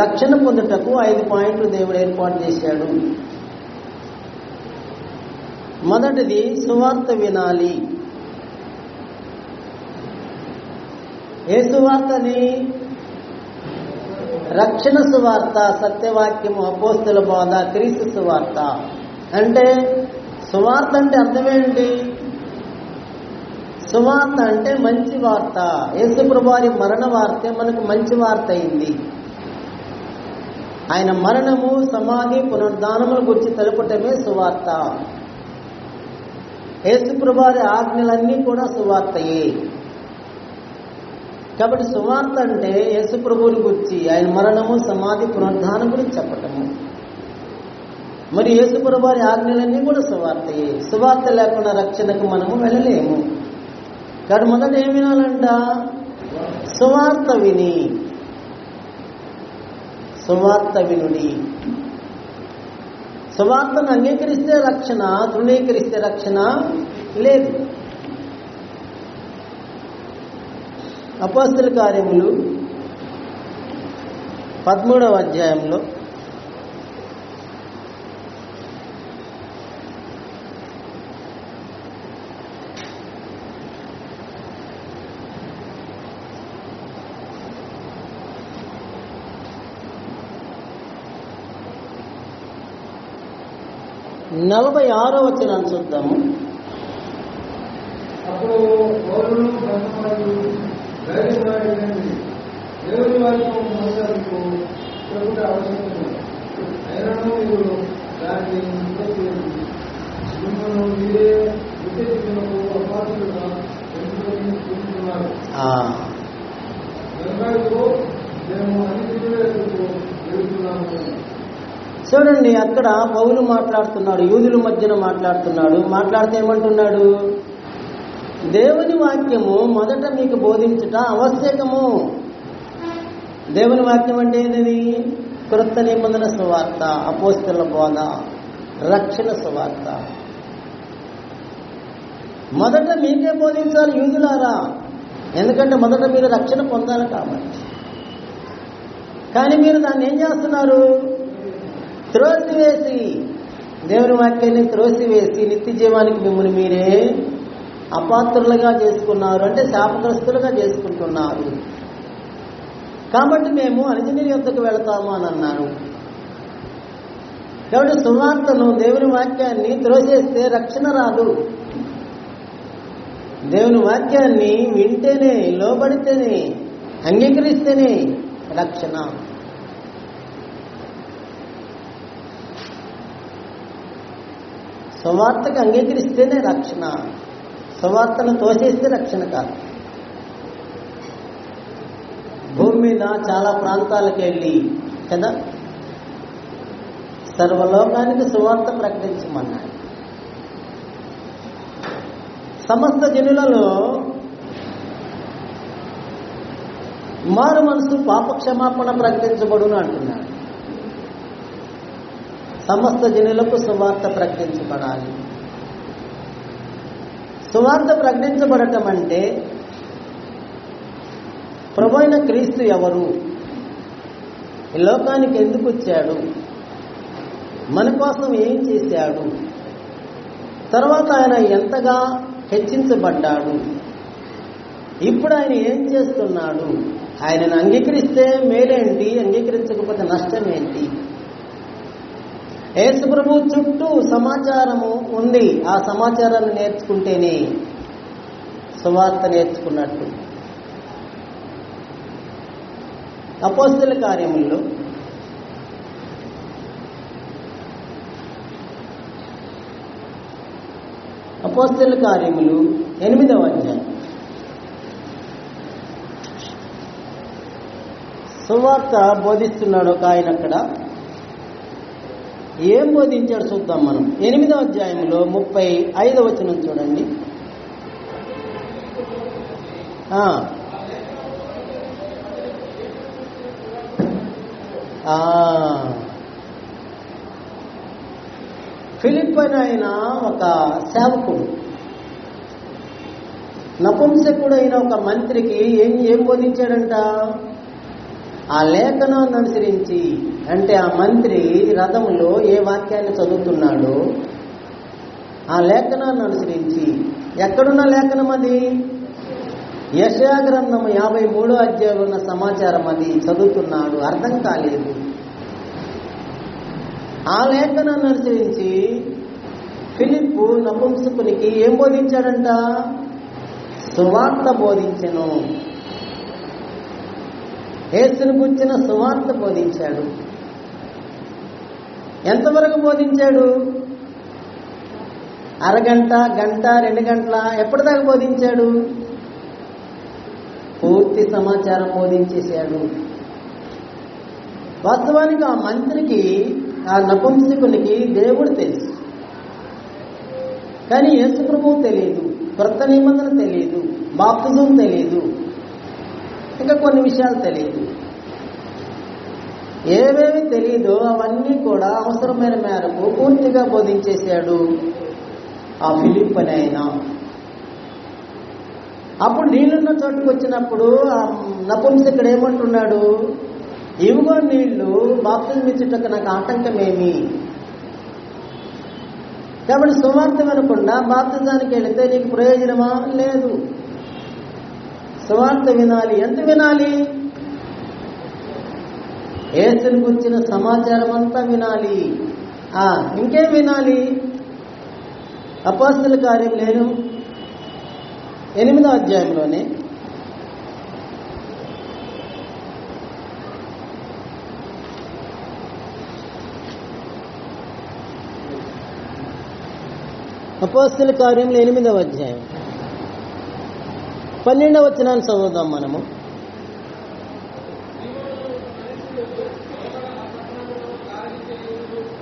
రక్షణ పొందుటకు 5 పాయింట్లు దేవుడు ఏర్పాటు చేశాడు. మొదటిది సువార్త వినాలి. ఏ సువార్తని? రక్షణ సువార్త, సత్యవాక్యము, అపోస్తల బోధ, క్రీస్తు సువార్త. అంటే సువార్త అంటే అర్థమేంటి? సువార్త అంటే మంచి వార్త. యేసుప్రభు వారి మరణ వార్తే మనకు మంచి వార్త అయింది. ఆయన మరణము, సమాధి, పునరుద్ధానముల గురించి తెలుపటమే సువార్త. యేసుప్రభు వారి ఆజ్ఞలన్నీ కూడా సువార్తయే. కాబట్టి సువార్త అంటే యేసుప్రభువుని గురించి, ఆయన మరణము, సమాధి, పునరుద్ధానం గురించి చెప్పటము. మరి యేసుప్రభు వారి ఆజ్ఞలన్నీ కూడా సువార్తయే. సువార్త లేకుండా రక్షణకు మనము వెళ్ళలేము. కాబట్టి మొదట ఏం వినాలంట? సువార్త విని, సువార్త వినుడి. సువార్తను అంగీకరిస్తే రక్షణ, తృణీకరిస్తే రక్షణ లేదు. అపోస్తల కార్యములు 13వ అధ్యాయంలో నలభై 46వ వచనాన్ని చూద్దాము. అప్పుడు పౌలును దేవుని వాక్యం మోసాలకు ప్రభుత్వ అవసరం అయినను మీరు దాన్ని మిమ్మల్ని మీరే విశేషకు అపాసులుగా ఎంచుకొని చూస్తున్నారు. మేము అన్ని వెళ్తున్నాము. చూడండి, అక్కడ పౌలు మాట్లాడుతున్నాడు, యూదుల మధ్యన మాట్లాడుతున్నాడు. మాట్లాడితే ఏమంటున్నాడు? దేవుని వాక్యము మొదట మీకు బోధించుట ఆవశ్యకము. దేవుని వాక్యం అంటే ఏంటది? క్రొత్త నిబంధన సువార్త, అపోస్తల బోధ, రక్షణ సువార్త. మొదట మీకే బోధించాలి యూదులారా, ఎందుకంటే మొదట మీరు రక్షణ పొందాలి కాబట్టి. కానీ మీరు దాన్ని ఏం చేస్తున్నారు? త్రోసివేసి, దేవుని వాక్యాన్ని త్రోసివేసి నిత్య జీవానికి మిమ్మల్ని మీరే అపాత్రులుగా చేసుకున్నారు, అంటే శాపగ్రస్తులుగా చేసుకుంటున్నారు. కాబట్టి మేము అన్యజనుల యొద్దకు వెళతాము అని అన్నారు. కాబట్టి సువార్తను, దేవుని వాక్యాన్ని త్రోసేస్తే రక్షణ రాదు. దేవుని వాక్యాన్ని వింటేనే, లోబడితేనే, అంగీకరిస్తేనే రక్షణ. సువార్తకు అంగీకరిస్తేనే రక్షణ. సువార్తను తోసేస్తే రక్షణ కాదు. భూమి మీద చాలా ప్రాంతాలకు వెళ్ళి కదా సర్వలోకానికి సువార్త ప్రకటించమన్నాడు. సమస్త జనులలో మారు మనసు పాపక్షమాపణ ప్రకటించబడును అంటున్నాడు. సమస్త జనులకు సువార్త ప్రకటించబడాలి. సువార్త ప్రకటించబడటం అంటే ప్రభువైన క్రీస్తు ఎవరు, ఈ లోకానికి ఎందుకు వచ్చాడు, మన కోసం ఏం చేశాడు, తర్వాత ఆయన ఎంతగా హెచ్చించబడ్డాడు, ఇప్పుడు ఆయన ఏం చేస్తున్నాడు, ఆయనను అంగీకరిస్తే మేలేంటి, అంగీకరించకపోతే నష్టం ఏంటి. యేసు ప్రభు చుట్టూ సమాచారము ఉంది. ఆ సమాచారాన్ని నేర్చుకుంటేనే సువార్త నేర్చుకున్నట్టు. అపోస్తల కార్యముల్లో అపోస్తలుల కార్యములు 8వ అధ్యాయం. సువార్త బోధిస్తున్నాడు ఒక ఆయన అక్కడ. ఏం బోధించాడు చూద్దాం మనం. 8వ అధ్యాయంలో 35వ వచనం చూడండి. ఫిలిప్ అని ఆయన ఒక సేవకుడు, నపుంసకుడు అయిన ఒక మంత్రికి ఏం బోధించాడంట? ఆ లేఖనాన్ని అనుసరించి, అంటే ఆ మంత్రి రథంలో ఏ వాక్యాన్ని చదువుతున్నాడో ఆ లేఖనాన్ని అనుసరించి, ఎక్కడున్న లేఖనం అది? యెషయా గ్రంథం 53వ అధ్యాయంలో ఉన్న సమాచారం అది చదువుతున్నాడు. అర్థం కాలేదు. ఆ లేఖనాన్ని అనుసరించి ఫిలిప్పు నపుంసకునికి ఏం బోధించాడంట? సువార్త బోధించెను. యేసును గురించిన సువార్త బోధించాడు. ఎంతవరకు బోధించాడు? అరగంట, గంట, 2 గంటల? ఎప్పటిదాకా బోధించాడు? పూర్తి సమాచారం బోధించేశాడు. వాస్తవానికి ఆ మంత్రికి, ఆ నపుంసకునికి దేవుడు తెలుసు, కానీ యేసు ప్రభువు తెలియదు, క్రొత్త నిబంధన తెలియదు, బాప్తిజం తెలియదు, ఇంకా కొన్ని విషయాలు తెలియదు. ఏవేవి తెలియదో అవన్నీ కూడా అవసరమైన మేరకు పూర్తిగా బోధించేశాడు ఆ ఫిలిప్ అని ఆయన. అప్పుడు నీళ్లున్న చోటుకు వచ్చినప్పుడు ఆ నపుంసకుడు ఏమంటున్నాడు? ఇవిగో నీళ్లు, బాప్తిజం ఇచ్చుటకు నాకు ఆటంకమేమి? కాబట్టి సువార్త వినకుండా బాప్తిజానికి వెళితే నీకు ప్రయోజనమా? లేదు. సువార్త వినాలి. ఎంత వినాలి? యేసుని గురించిన సమాచారం అంతా వినాలి. ఇంకేం వినాలి? అపోస్తలుల కార్యములు 8వ అధ్యాయంలోనే 8వ అధ్యాయం 12వ వచనాన్ని చదువుదాం మనము.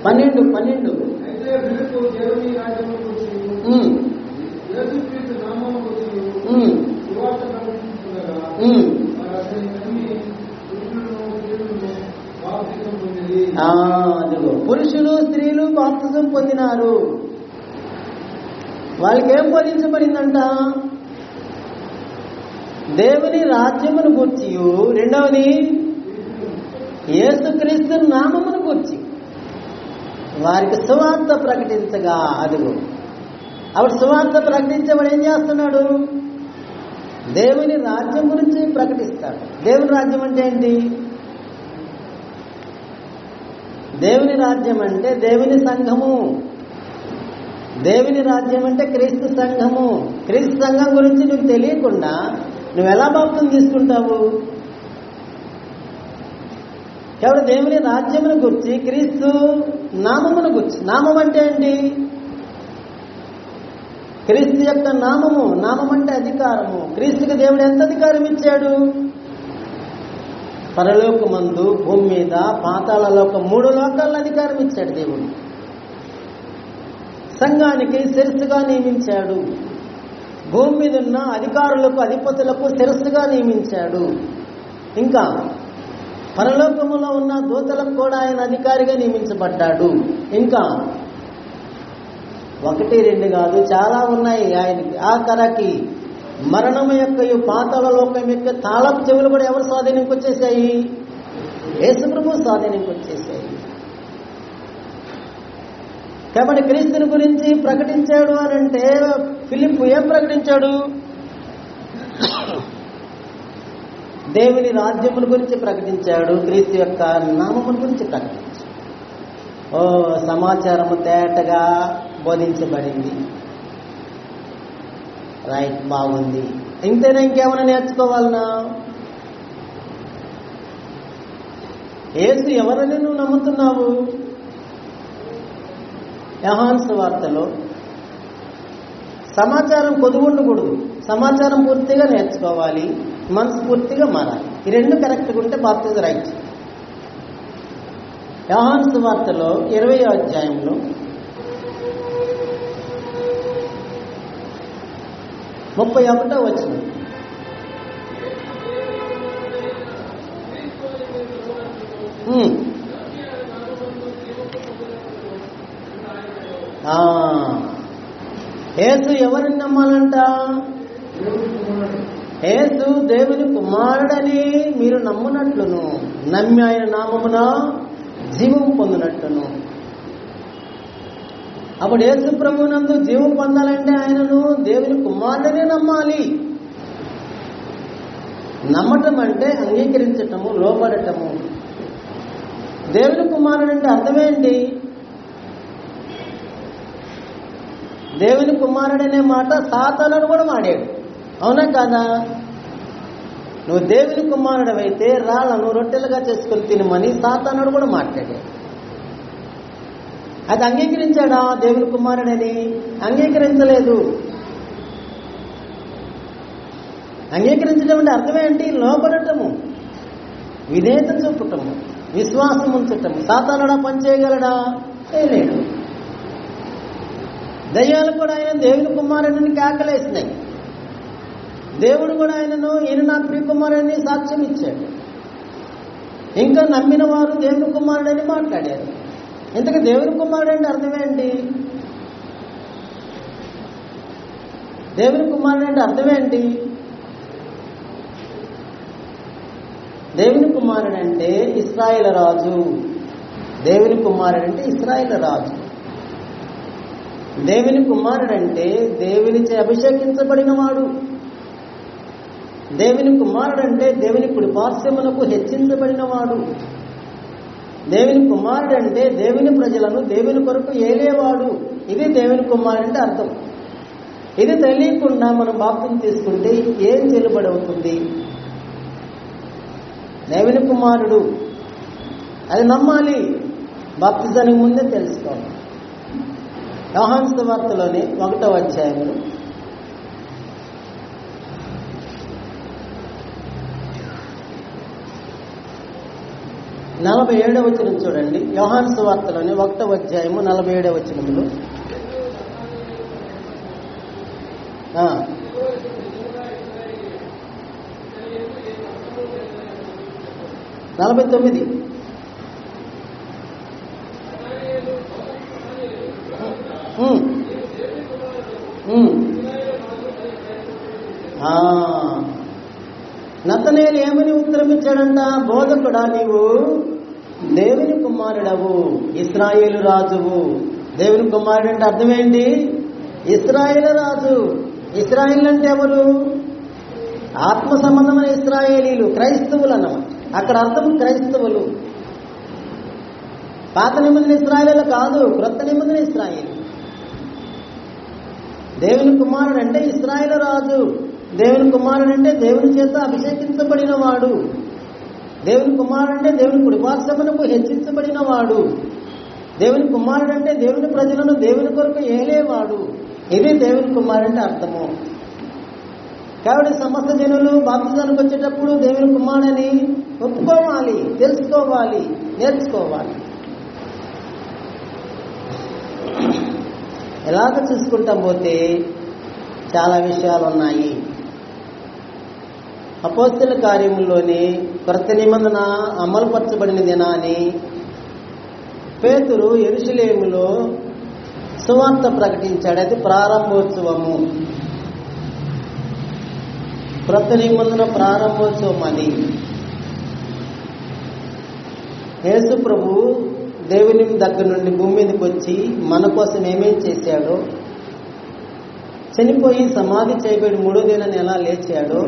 పన్నెండు అయితే ఫిలిప్పు దేవుని రాజ్యమును గురించి యేసుక్రీస్తు నామమును గురించి సువార్త ప్రకటించుచుండగా వారు నమ్మి పురుషులు స్త్రీలు బాప్తిజం పొందినారు. వాళ్ళకేం బోధించబడిందంట? దేవుని రాజ్యమును గూర్చి, రెండవది యేసుక్రీస్తు నామమును గూర్చి వారికి సువార్త ప్రకటించగా, అదిగో అప్పుడు సువార్త ప్రకటించబడి ఏం చేస్తున్నాడు? దేవుని రాజ్యం గురించి ప్రకటిస్తాడు. దేవుని రాజ్యం అంటే ఏంటి? దేవుని రాజ్యం అంటే దేవుని సంఘము. దేవుని రాజ్యం అంటే క్రీస్తు సంఘము. క్రీస్తు సంఘం గురించి నువ్వు తెలియకుండా నువ్వు ఎలా బాప్తిజం తీసుకుంటావు? కాబట్టి దేవుని రాజ్యమును గురించి, క్రీస్తు నామమును గురించి. నామం అంటే ఏంటి? క్రీస్తు యొక్క నామము. నామం అంటే అధికారము. క్రీస్తుకి దేవుడు ఎంత అధికారం ఇచ్చాడు? పరలోకమందు, భూమి మీద, పాతాళ లోకం, 3 లోకాలను అధికారం ఇచ్చాడు దేవుడు. సంఘానికి శిరస్సుగా నియమించాడు. భూమి మీద ఉన్న అధికారులకు, అధిపతులకు శిరస్సుగా నియమించాడు. ఇంకా పరలోకములో ఉన్న దూతలకు కూడా ఆయన అధికారిగా నియమించబడ్డాడు. ఇంకా 1, 2 కాదు, చాలా ఉన్నాయి ఆయనకి. ఆఖరికి మరణము యొక్క పాతాళ లోకం యొక్క తాళపు చెవులు కూడా ఎవరు స్వాధీనంకి వచ్చేసాయి? యేసుప్రభు స్వాధీనంకి వచ్చేసాయి. కాబట్టి క్రీస్తుని గురించి ప్రకటించాడు అని అంటే ఫిలిప్పు ఏం ప్రకటించాడు? దేవుని రాజ్యముల గురించి ప్రకటించాడు. క్రీస్తు యొక్క నామముల గురించి ప్రకటించాడు. సమాచారము తేటగా బోధించబడింది. రైట్, బాగుంది. ఇంతేనా? ఇంకేమైనా నేర్చుకోవాలనా? యేసు ఎవరని నువ్వు నమ్ముతున్నావు? యోహాను సువార్తలో సమాచారం కొద్దిగా ఉండకూడదు. సమాచారం పూర్తిగా నేర్చుకోవాలి, మనసు పూర్తిగా మారాలి. ఈ రెండు కరెక్ట్గా ఉంటే బాప్తిజం రైట్. యోహాను సువార్తలో 20వ అధ్యాయంలో 31వ వచనం. యేసు ఎవరిని నమ్మాలంట? యేసు దేవుని కుమారుడని మీరు నమ్మునట్లును, నమ్మి ఆయన నామమున జీవం పొందినట్లును. అప్పుడు యేసు ప్రభువునందు జీవం పొందాలంటే ఆయనను దేవుని కుమారుడనే నమ్మాలి. నమ్మటం అంటే అంగీకరించటము, లోబడటము. దేవుని కుమారుడు అంటే అర్థమేంటి? దేవుని కుమారుడు అనే మాట సాతానుడు కూడా మాడాడు, అవునా కాదా? నువ్వు దేవుని కుమారుడు అయితే రాళ్లను రొట్టెలుగా చేసుకుని తినమని సాతానుడు కూడా మాట్లాడాడు. అది అంగీకరించాడా దేవుని కుమారుడని? అంగీకరించలేదు. అంగీకరించడం అంటే అర్థమేంటి? లోపడటము, విధేయత చూపటము, విశ్వాసం ఉంచటము. సాతానుడా పనిచేయగలడా? చేయలేడు. దయ్యాలు కూడా ఆయన దేవుని కుమారుడిని కేకలేసినాయి. దేవుడు కూడా ఆయనను ఈయన నా ప్రియ కుమారుడిని సాక్ష్యం ఇచ్చాడు. ఇంకా నమ్మిన వారు దేవుని కుమారుడని మాట్లాడారు. ఇంతకు దేవుని కుమారుడు అంటే అర్థమేంటి? దేవుని కుమారుడు అంటే అర్థమేంటి? దేవుని కుమారుడు అంటే ఇశ్రాయేలు రాజు. దేవుని కుమారుడు అంటే ఇశ్రాయేలు రాజు. దేవుని కుమారుడు అంటే దేవునిచే అభిషేకించబడిన వాడు. దేవుని కుమారుడు అంటే దేవుని కుడిపార్శ్వమునకు హెచ్చించబడిన వాడు. దేవుని కుమారుడు అంటే దేవుని ప్రజలను దేవుని కొరకు ఏలేవాడు. ఇది దేవుని కుమారుడు అంటే అర్థం. ఇది తెలియకుండా మనం బాప్తిజం తీసుకుంటే ఏం చెల్లుబడి అవుతుంది? దేవుని కుమారుడు అది నమ్మాలి. బాప్తిజానికి ముందే తెలుసుకోవాలి. యోహాను సువార్తలోని 1వ అధ్యాయంలో 47వ వచనం చూడండి. యోహాను సువార్తలోని 1వ అధ్యాయము 47వ వచనంలో 49. నతనేలు ఏమని ఉత్తరం ఇచ్చాడంట? బోధకుడా, నీవు దేవుని కుమారుడవు, ఇశ్రాయేలు రాజువు. దేవుని కుమారుడు అంటే అర్థమేంటి? ఇశ్రాయేలు రాజు. ఇశ్రాయేలు అంటే ఎవరు? ఆత్మ సంబంధమైన ఇశ్రాయేలీలు, క్రైస్తవులు అన్నమాట. అక్కడ అర్థం క్రైస్తవులు. పాత నిబంధన ఇశ్రాయేలు కాదు, క్రొత్త నిబంధన ఇశ్రాయేలు. దేవుని కుమారుడు అంటే ఇశ్రాయేలు రాజు. దేవుని కుమారుడు అంటే దేవుని చేత అభిషేకించబడిన వాడు. దేవుని కుమారుడు అంటే దేవుని కుడిపార్శ్వమునకు హెచ్చించబడిన వాడు. దేవుని కుమారుడు అంటే దేవుని ప్రజలను దేవుని కొరకు ఏలేవాడు. ఇది దేవుని కుమారుడు అంటే అర్థము. కాబట్టి సమస్త జనులు బాప్తిజానికి వచ్చేటప్పుడు దేవుని కుమారుడని ఒప్పుకోవాలి, తెలుసుకోవాలి, నేర్చుకోవాలి. ఎలాగ చూసుకుంటాం పోతే చాలా విషయాలు ఉన్నాయి. అపోస్తల కార్యముల్లోని క్రొత్త నిబంధన అమలుపరచబడిన దినాన్ని పేతురు యెరూషలేములో సువార్త ప్రకటించాడు. అది ప్రారంభోత్సవము. క్రొత్త నిబంధన ప్రారంభోత్సవం అది. యేసు ప్రభు దేవుని దగ్గర నుండి భూమి మీదకి వచ్చి మన కోసం ఏమేం చేశాడో, చనిపోయి సమాధి చేయబడి 3వ దినాన్ని ఎలా లేచాడో,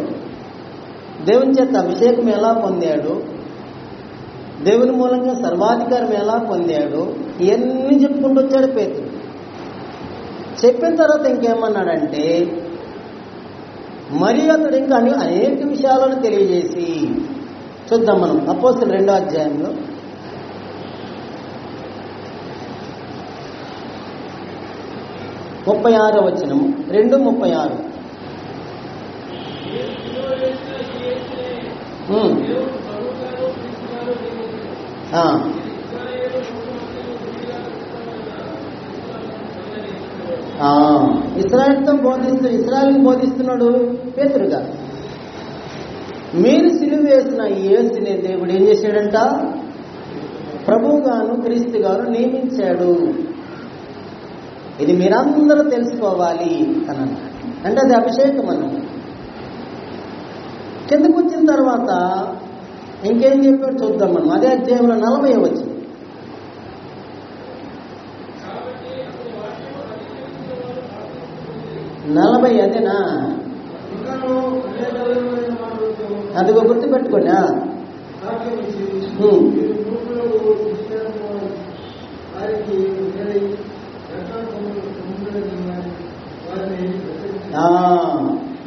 దేవుని చేత అభిషేకం ఎలా పొందాడు, దేవుని మూలంగా సర్వాధికారం ఎలా పొందాడు, ఇవన్నీ చెప్పుకుంటూ వచ్చాడు పేతురు. చెప్పిన తర్వాత ఇంకేమన్నాడంటే, మరి అతడు ఇంకా అనేక విషయాలను తెలియజేసి, చూద్దాం మనం అపోస్తలుల 2వ అధ్యాయంలో 1 36వ వచనము 2:36. ఇశ్రాయేలుకు బోధిస్తున్నాడు పేతురు గారు. మీరు సిలువ వేసిన యేసునే దేవుడు ఏం చేశాడంట? ప్రభువుగాను క్రీస్తుగాను నియమించాడు. ఇది మీరందరూ తెలుసుకోవాలి అని అన్నాడు. అంటే అది అభిషేకం అన్నమాట. కిందకు వచ్చిన తర్వాత ఇంకేం చెప్పాడు చూద్దాం మనం. అదే అధ్యాయంలో 40వ వచనం. అదేనా? అదిగో గుర్తుపెట్టుకోండి.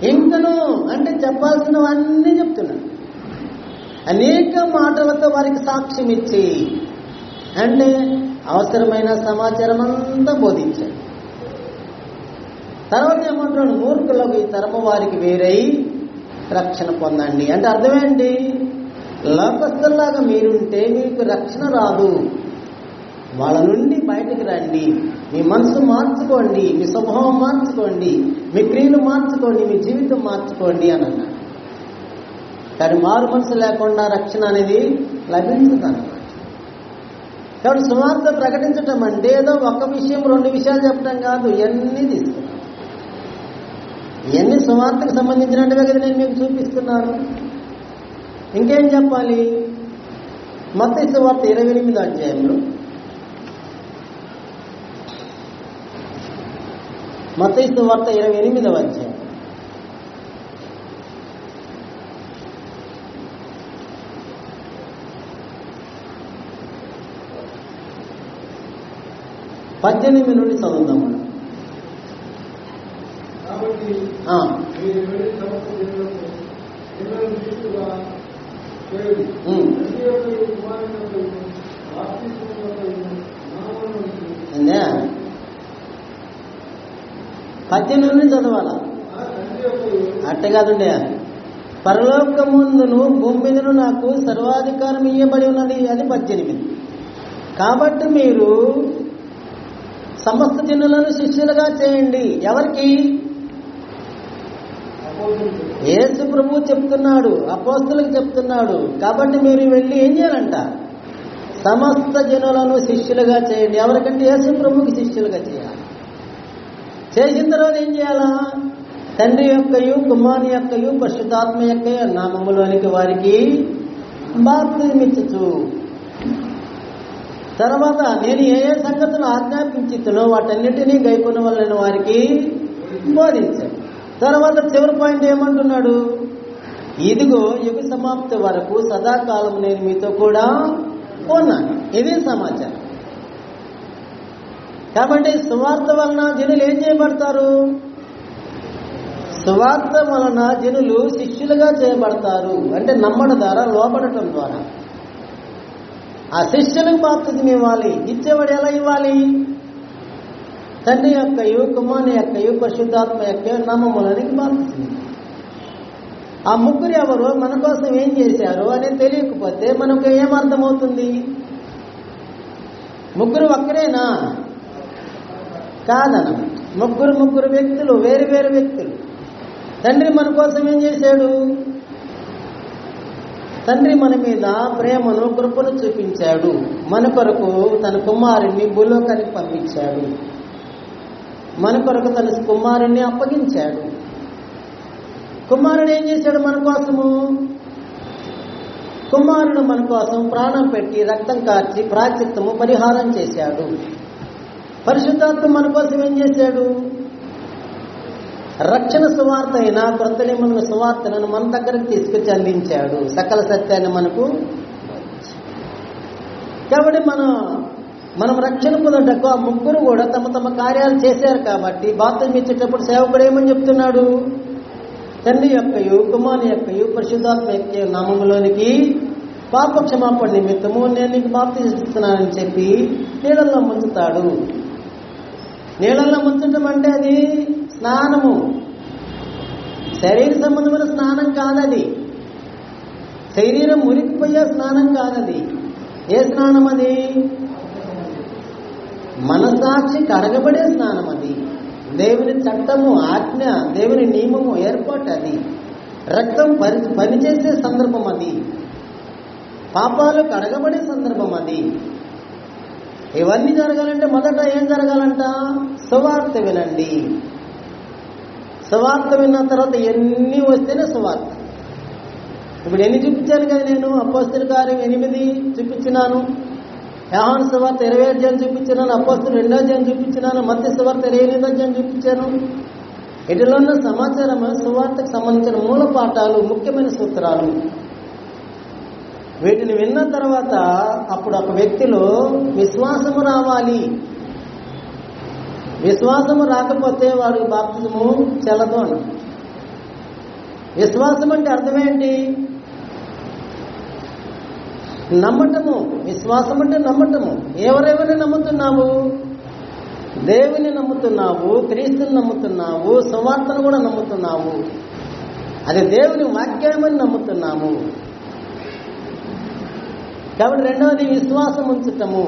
ఇంకను అంటే చెప్పాల్సినవన్నీ చెప్తున్నాడు. అనేక మాటలతో వారికి సాక్ష్యం ఇచ్చి అంటే అవసరమైన సమాచారం అంతా బోధించాడు. తర్వాత ఏమంటాడు? మూర్ఖులకు ఈ తరము వారికి వేరై రక్షణ పొందండి. అంటే అర్థమేంటి? లోకస్తుల్లాగా మీరుంటే మీకు రక్షణ రాదు. వాళ్ళ నుండి బయటకు రండి. మీ మనసు మార్చుకోండి, మీ స్వభావం మార్చుకోండి, మీ క్రియలు మార్చుకోండి, మీ జీవితం మార్చుకోండి అని అన్నాడు. కానీ మారు మనసు లేకుండా రక్షణ అనేది లభించదన్నమాట. కాబట్టి సువార్త ప్రకటించటం అంటే ఏదో ఒక విషయం 2 విషయాలు చెప్పడం కాదు. ఇవన్నీ తీసుకున్నాను. ఇవన్నీ సువార్తకు సంబంధించినట్టుగా కదా నేను మీకు చూపిస్తున్నాను. ఇంకేం చెప్పాలి? మత్తయి సువార్త 28వ అధ్యాయంలో మత్తయి సువార్త 28వ అధ్యాయం 18 నుండి చదువుదాం మనం. కాబట్టి పద్దెనిమిది నుండి చదవాలా? అట్టే కాదుండే. పరలోకముందును భూమి మీదను నాకు సర్వాధికారం ఇయ్యబడి ఉన్నది. అది 18. కాబట్టి మీరు సమస్త జనులను శిష్యులుగా చేయండి. ఎవరికి? యేసు ప్రభువు చెప్తున్నాడు, అపోస్తలులకు చెప్తున్నాడు. కాబట్టి మీరు వెళ్ళి ఏం చేయాలంట? సమస్త జనులను శిష్యులుగా చేయండి. ఎవరికంటే యేసు ప్రభువుకి శిష్యులుగా చేయాలి. చేసిన తర్వాత ఏం చేయాలా? తండ్రి యొక్కయు కుమారుని యొక్కయు పరిశుద్ధాత్మ యొక్క నామములోనికి వారికి బాప్తిజమిచ్చుచు. తర్వాత నేను ఏ ఏ సంగతులు ఆజ్ఞాపించుతునో వాటన్నిటినీ గైకొన వలన వారికి బోధించాడు. తర్వాత చివరి పాయింట్ ఏమంటున్నాడు? ఇదిగో యుగ సమాప్తి వరకు సదాకాలం నేను మీతో కూడా ఉన్నాను. ఇదే సమాచారం. కాబట్టి సువార్త వలన జనులు ఏం చేయబడతారు? సువార్త వలన జనులు శిష్యులుగా చేయబడతారు. అంటే నమ్మడం ద్వారా, లోపడటం ద్వారా. ఆ శిష్యులకు బాప్తిజం ఇవ్వాలి. ఇచ్చేవాడు ఎలా ఇవ్వాలి? తండ్రి యొక్కయు కుమారుని యొక్కయు పరిశుద్ధాత్మ యొక్క నామములోనికి బాప్తిజం. ఆ ముగ్గురు ఎవరు, మన కోసం ఏం చేశారు అనేది తెలియకపోతే మనకు ఏమర్థమవుతుంది? ముగ్గురు ఒక్కరేనా? కాదన. ముగ్గురు వ్యక్తులు, వేరు వేరు వ్యక్తులు. తండ్రి మన కోసం ఏం చేశాడు? తండ్రి మన మీద ప్రేమను, కృపను చూపించాడు. మన కొరకు తన కుమారుణ్ణి భూలోకానికి పంపించాడు. మన కొరకు తన కుమారుణ్ణి అప్పగించాడు. కుమారుడు ఏం చేశాడు మన కోసము? కుమారుడు మన కోసం ప్రాణం పెట్టి రక్తం కార్చి ప్రాయశ్చిత్తము పరిహారం చేశాడు. పరిశుద్ధాత్మ మన కోసం ఏం చేశాడు? రక్షణ సువార్త అయిన క్రొత్త నిబంధన సువార్తలను మన దగ్గరకు తీసుకొచ్చి అందించాడు. సకల సత్యాన్ని మనకు. కాబట్టి మనం రక్షణ పొందటకు ఆ ముగ్గురు కూడా తమ తమ కార్యాలు చేశారు. కాబట్టి బాప్తిజం ఇచ్చేటప్పుడు సేవకుడు ఏమని చెప్తున్నాడు? తండ్రి యొక్కయు కుమారుని యొక్కయు పరిశుద్ధాత్మ యొక్క నామములోనికి పాపక్షమాపణ నిమిత్తము నేను నీకు బాప్తిజం ఇస్తున్నానని చెప్పి నీళ్ళల్లో ముంచుతాడు. నీళ్ళల్లో ముంచటం అంటే అది స్నానము, శరీర సంబంధమైన స్నానం కాదది. శరీరం మురికిపోయే స్నానం కాదది. ఏ స్నానం అది? మనసాక్షి కడగబడే స్నానం అది. దేవుని చట్టము, ఆజ్ఞ, దేవుని నియమము, ఏర్పాటు అది. రక్తం పనిచేసే సందర్భం అది. పాపాలు కడగబడే సందర్భం అది. ఇవన్నీ జరగాలంటే మొదట ఏం జరగాలంట? సువార్త వినండి. సువార్త విన్న తర్వాత ఎన్ని వస్తేనే సువార్త. ఇప్పుడు ఎన్ని చూపించాను కదా నేను? అపోస్తలుల కార్యం 8 చూపించినాను, యోహాను సువార్త 20 అధ్యాయం చూపించినాను, అపోస్తలులు 2వ అధ్యాయం చూపించినాను, మత్తయి సువార్త 28వ అధ్యాయం చూపించాను. వీటిలో ఉన్న సమాచారం సువార్తకు సంబంధించిన మూల పాఠాలు, ముఖ్యమైన సూత్రాలు. వీటిని విన్న తర్వాత అప్పుడు ఒక వ్యక్తిలో విశ్వాసము రావాలి. విశ్వాసము రాకపోతే వాడికి బాప్తిజము చెల్లదు అన్న. విశ్వాసం అంటే అర్థమేంటి? నమ్మటము. విశ్వాసం అంటే నమ్మటము. ఎవరెవరిని నమ్ముతున్నావు? దేవుని నమ్ముతున్నావు, క్రీస్తుని నమ్ముతున్నావు, సువార్తను కూడా నమ్ముతున్నావు. అది దేవుని వాక్యమని నమ్ముతున్నాము. కాబట్టి రెండవది విశ్వాసం ఉంచటము.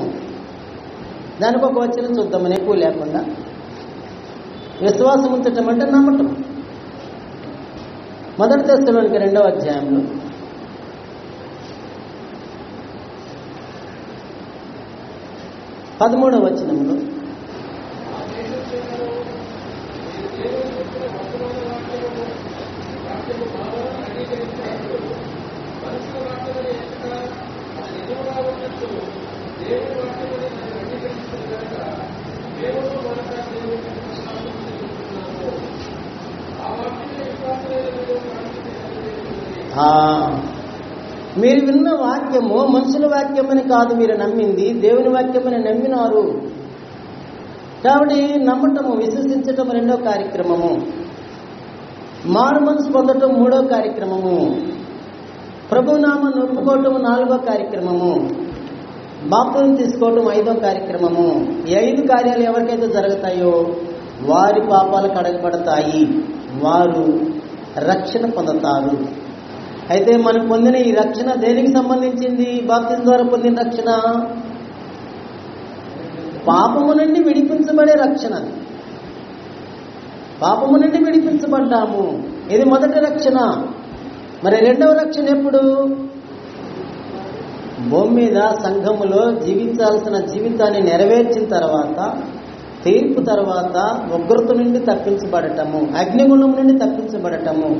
దానికి ఒక వచనం చూద్దామని ఎక్కువ లేకుండా. విశ్వాసం ఉంచటం అంటే నమ్మటం. మొదటి తెస్సలోనికై 2వ అధ్యాయంలో 13వ వచనంలో మీరు విన్న వాక్యము మనుషుల వాక్యమని కాదు మీరు నమ్మింది, దేవుని వాక్యమని నమ్మినారు. కాబట్టి నమ్మటము, విశ్వసించటం 2వ కార్యక్రమము, మారు మనసు పొందటం 3వ కార్యక్రమము, ప్రభునామాన్ని ఒప్పుకోవటం 4వ కార్యక్రమము, బాప్తిజం తీసుకోవటం 5వ కార్యక్రమము. ఈ 5 కార్యాలు ఎవరికైతే జరుగుతాయో వారి పాపాలు కడగబడతాయి, వారు రక్షణ పొందుతారు. అయితే మనం పొందిన ఈ రక్షణ దేనికి సంబంధించింది? బాప్తిజం ద్వారా పొందిన రక్షణ పాపము నుండి విడిపించబడే రక్షణ. పాపము నుండి విడిపించబడ్డాము. ఇది మొదటి రక్షణ. మరి రెండవ రక్షణ ఎప్పుడు? భూమి మీద సంఘములో జీవించాల్సిన జీవితాన్ని నెరవేర్చిన తర్వాత, తీర్పు తర్వాత ఉగ్రత నుండి తప్పించబడటము, అగ్నిగుండం నుండి తప్పించబడటము,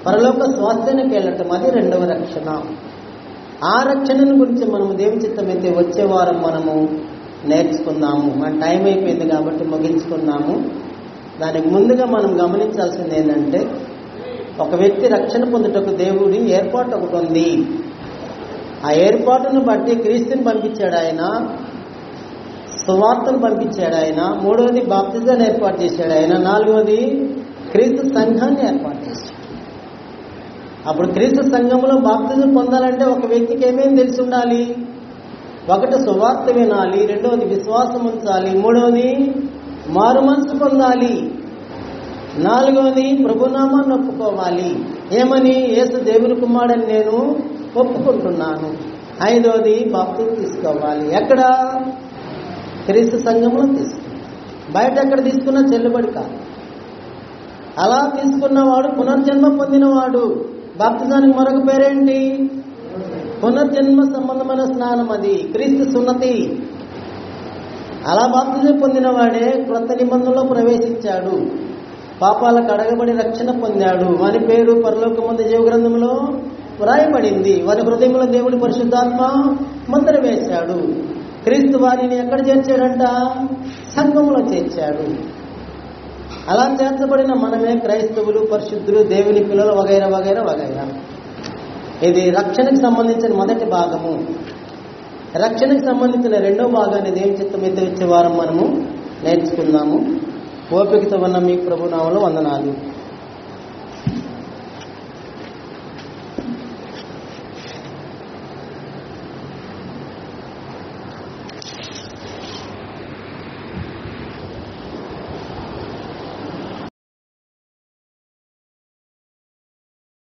పరలోక స్వాస్థ్యానికి వెళ్ళటం, అది రెండవ రక్షణ. ఆ రక్షణను గురించి మనము దేవుని చిత్తమైతే వచ్చే వారం మనము నేర్చుకుందాము. మన టైం అయిపోయింది కాబట్టి ముగించుకున్నాము. దానికి ముందుగా మనం గమనించాల్సింది ఏంటంటే, ఒక వ్యక్తి రక్షణ పొందుటకు దేవుడి ఏర్పాటు ఒకటి ఉంది. ఆ ఏర్పాటును బట్టి క్రీస్తుని పంపించాడు ఆయన, సువార్తను పంపించాడు ఆయన, 3వది బాప్తిజాన్ని ఏర్పాటు చేశాడు ఆయన, 4వది క్రీస్తు సంఘాన్ని ఏర్పాటు చేశాడు. అప్పుడు క్రీస్తు సంఘంలో బాప్తిజం పొందాలంటే ఒక వ్యక్తికి ఏమేమి తెలిసి ఉండాలి? 1 సువార్త వినాలి, 2వది విశ్వాసం ఉంచాలి, 3వది మారు మనసు పొందాలి, 4వది ప్రభునామాన్ని ఒప్పుకోవాలి. ఏమని? యేసు దేవుని కుమారుడని నేను ఒప్పుకుంటున్నాను. 5వది బాప్తిజం తీసుకోవాలి. ఎక్కడ? క్రీస్తు సంఘంలో తీసుకున్నా. బయట ఎక్కడ తీసుకున్నా చెల్లుబడి కాదు. అలా తీసుకున్నవాడు పునర్జన్మ పొందినవాడు. బాప్తిజానికి మరొక పేరేంటి? పునర్జన్మ సంబంధమైన స్నానం. అది క్రీస్తు సున్నతి. అలా బాప్తిజం పొందిన వాడే క్రొత్త నిబంధనలో ప్రవేశించాడు, పాపాల కడగబడి రక్షణ పొందాడు. వాని పేరు పరలోకమందు జీవ గ్రంథంలో వ్రాయబడింది. వారి హృదయంలో దేవుడి పరిశుద్ధాత్మ ముద్ర వేశాడు. క్రీస్తు వారిని ఎక్కడ చేర్చాడంట? సంఘంలో చేర్చాడు. అలా చేర్చబడిన మనమే క్రైస్తవులు, పరిశుద్ధులు, దేవుని పిల్లలు, వగైరా వగైరా వగైరా. ఇది రక్షణకు సంబంధించిన మొదటి భాగము. రక్షణకు సంబంధించిన రెండవ భాగాన్ని దేవుని చిత్తమైతే వచ్చే వారం మనము నేర్చుకుందాము. ఓపికతో ఉన్న మీకు ప్రభునామములో వందనాలు.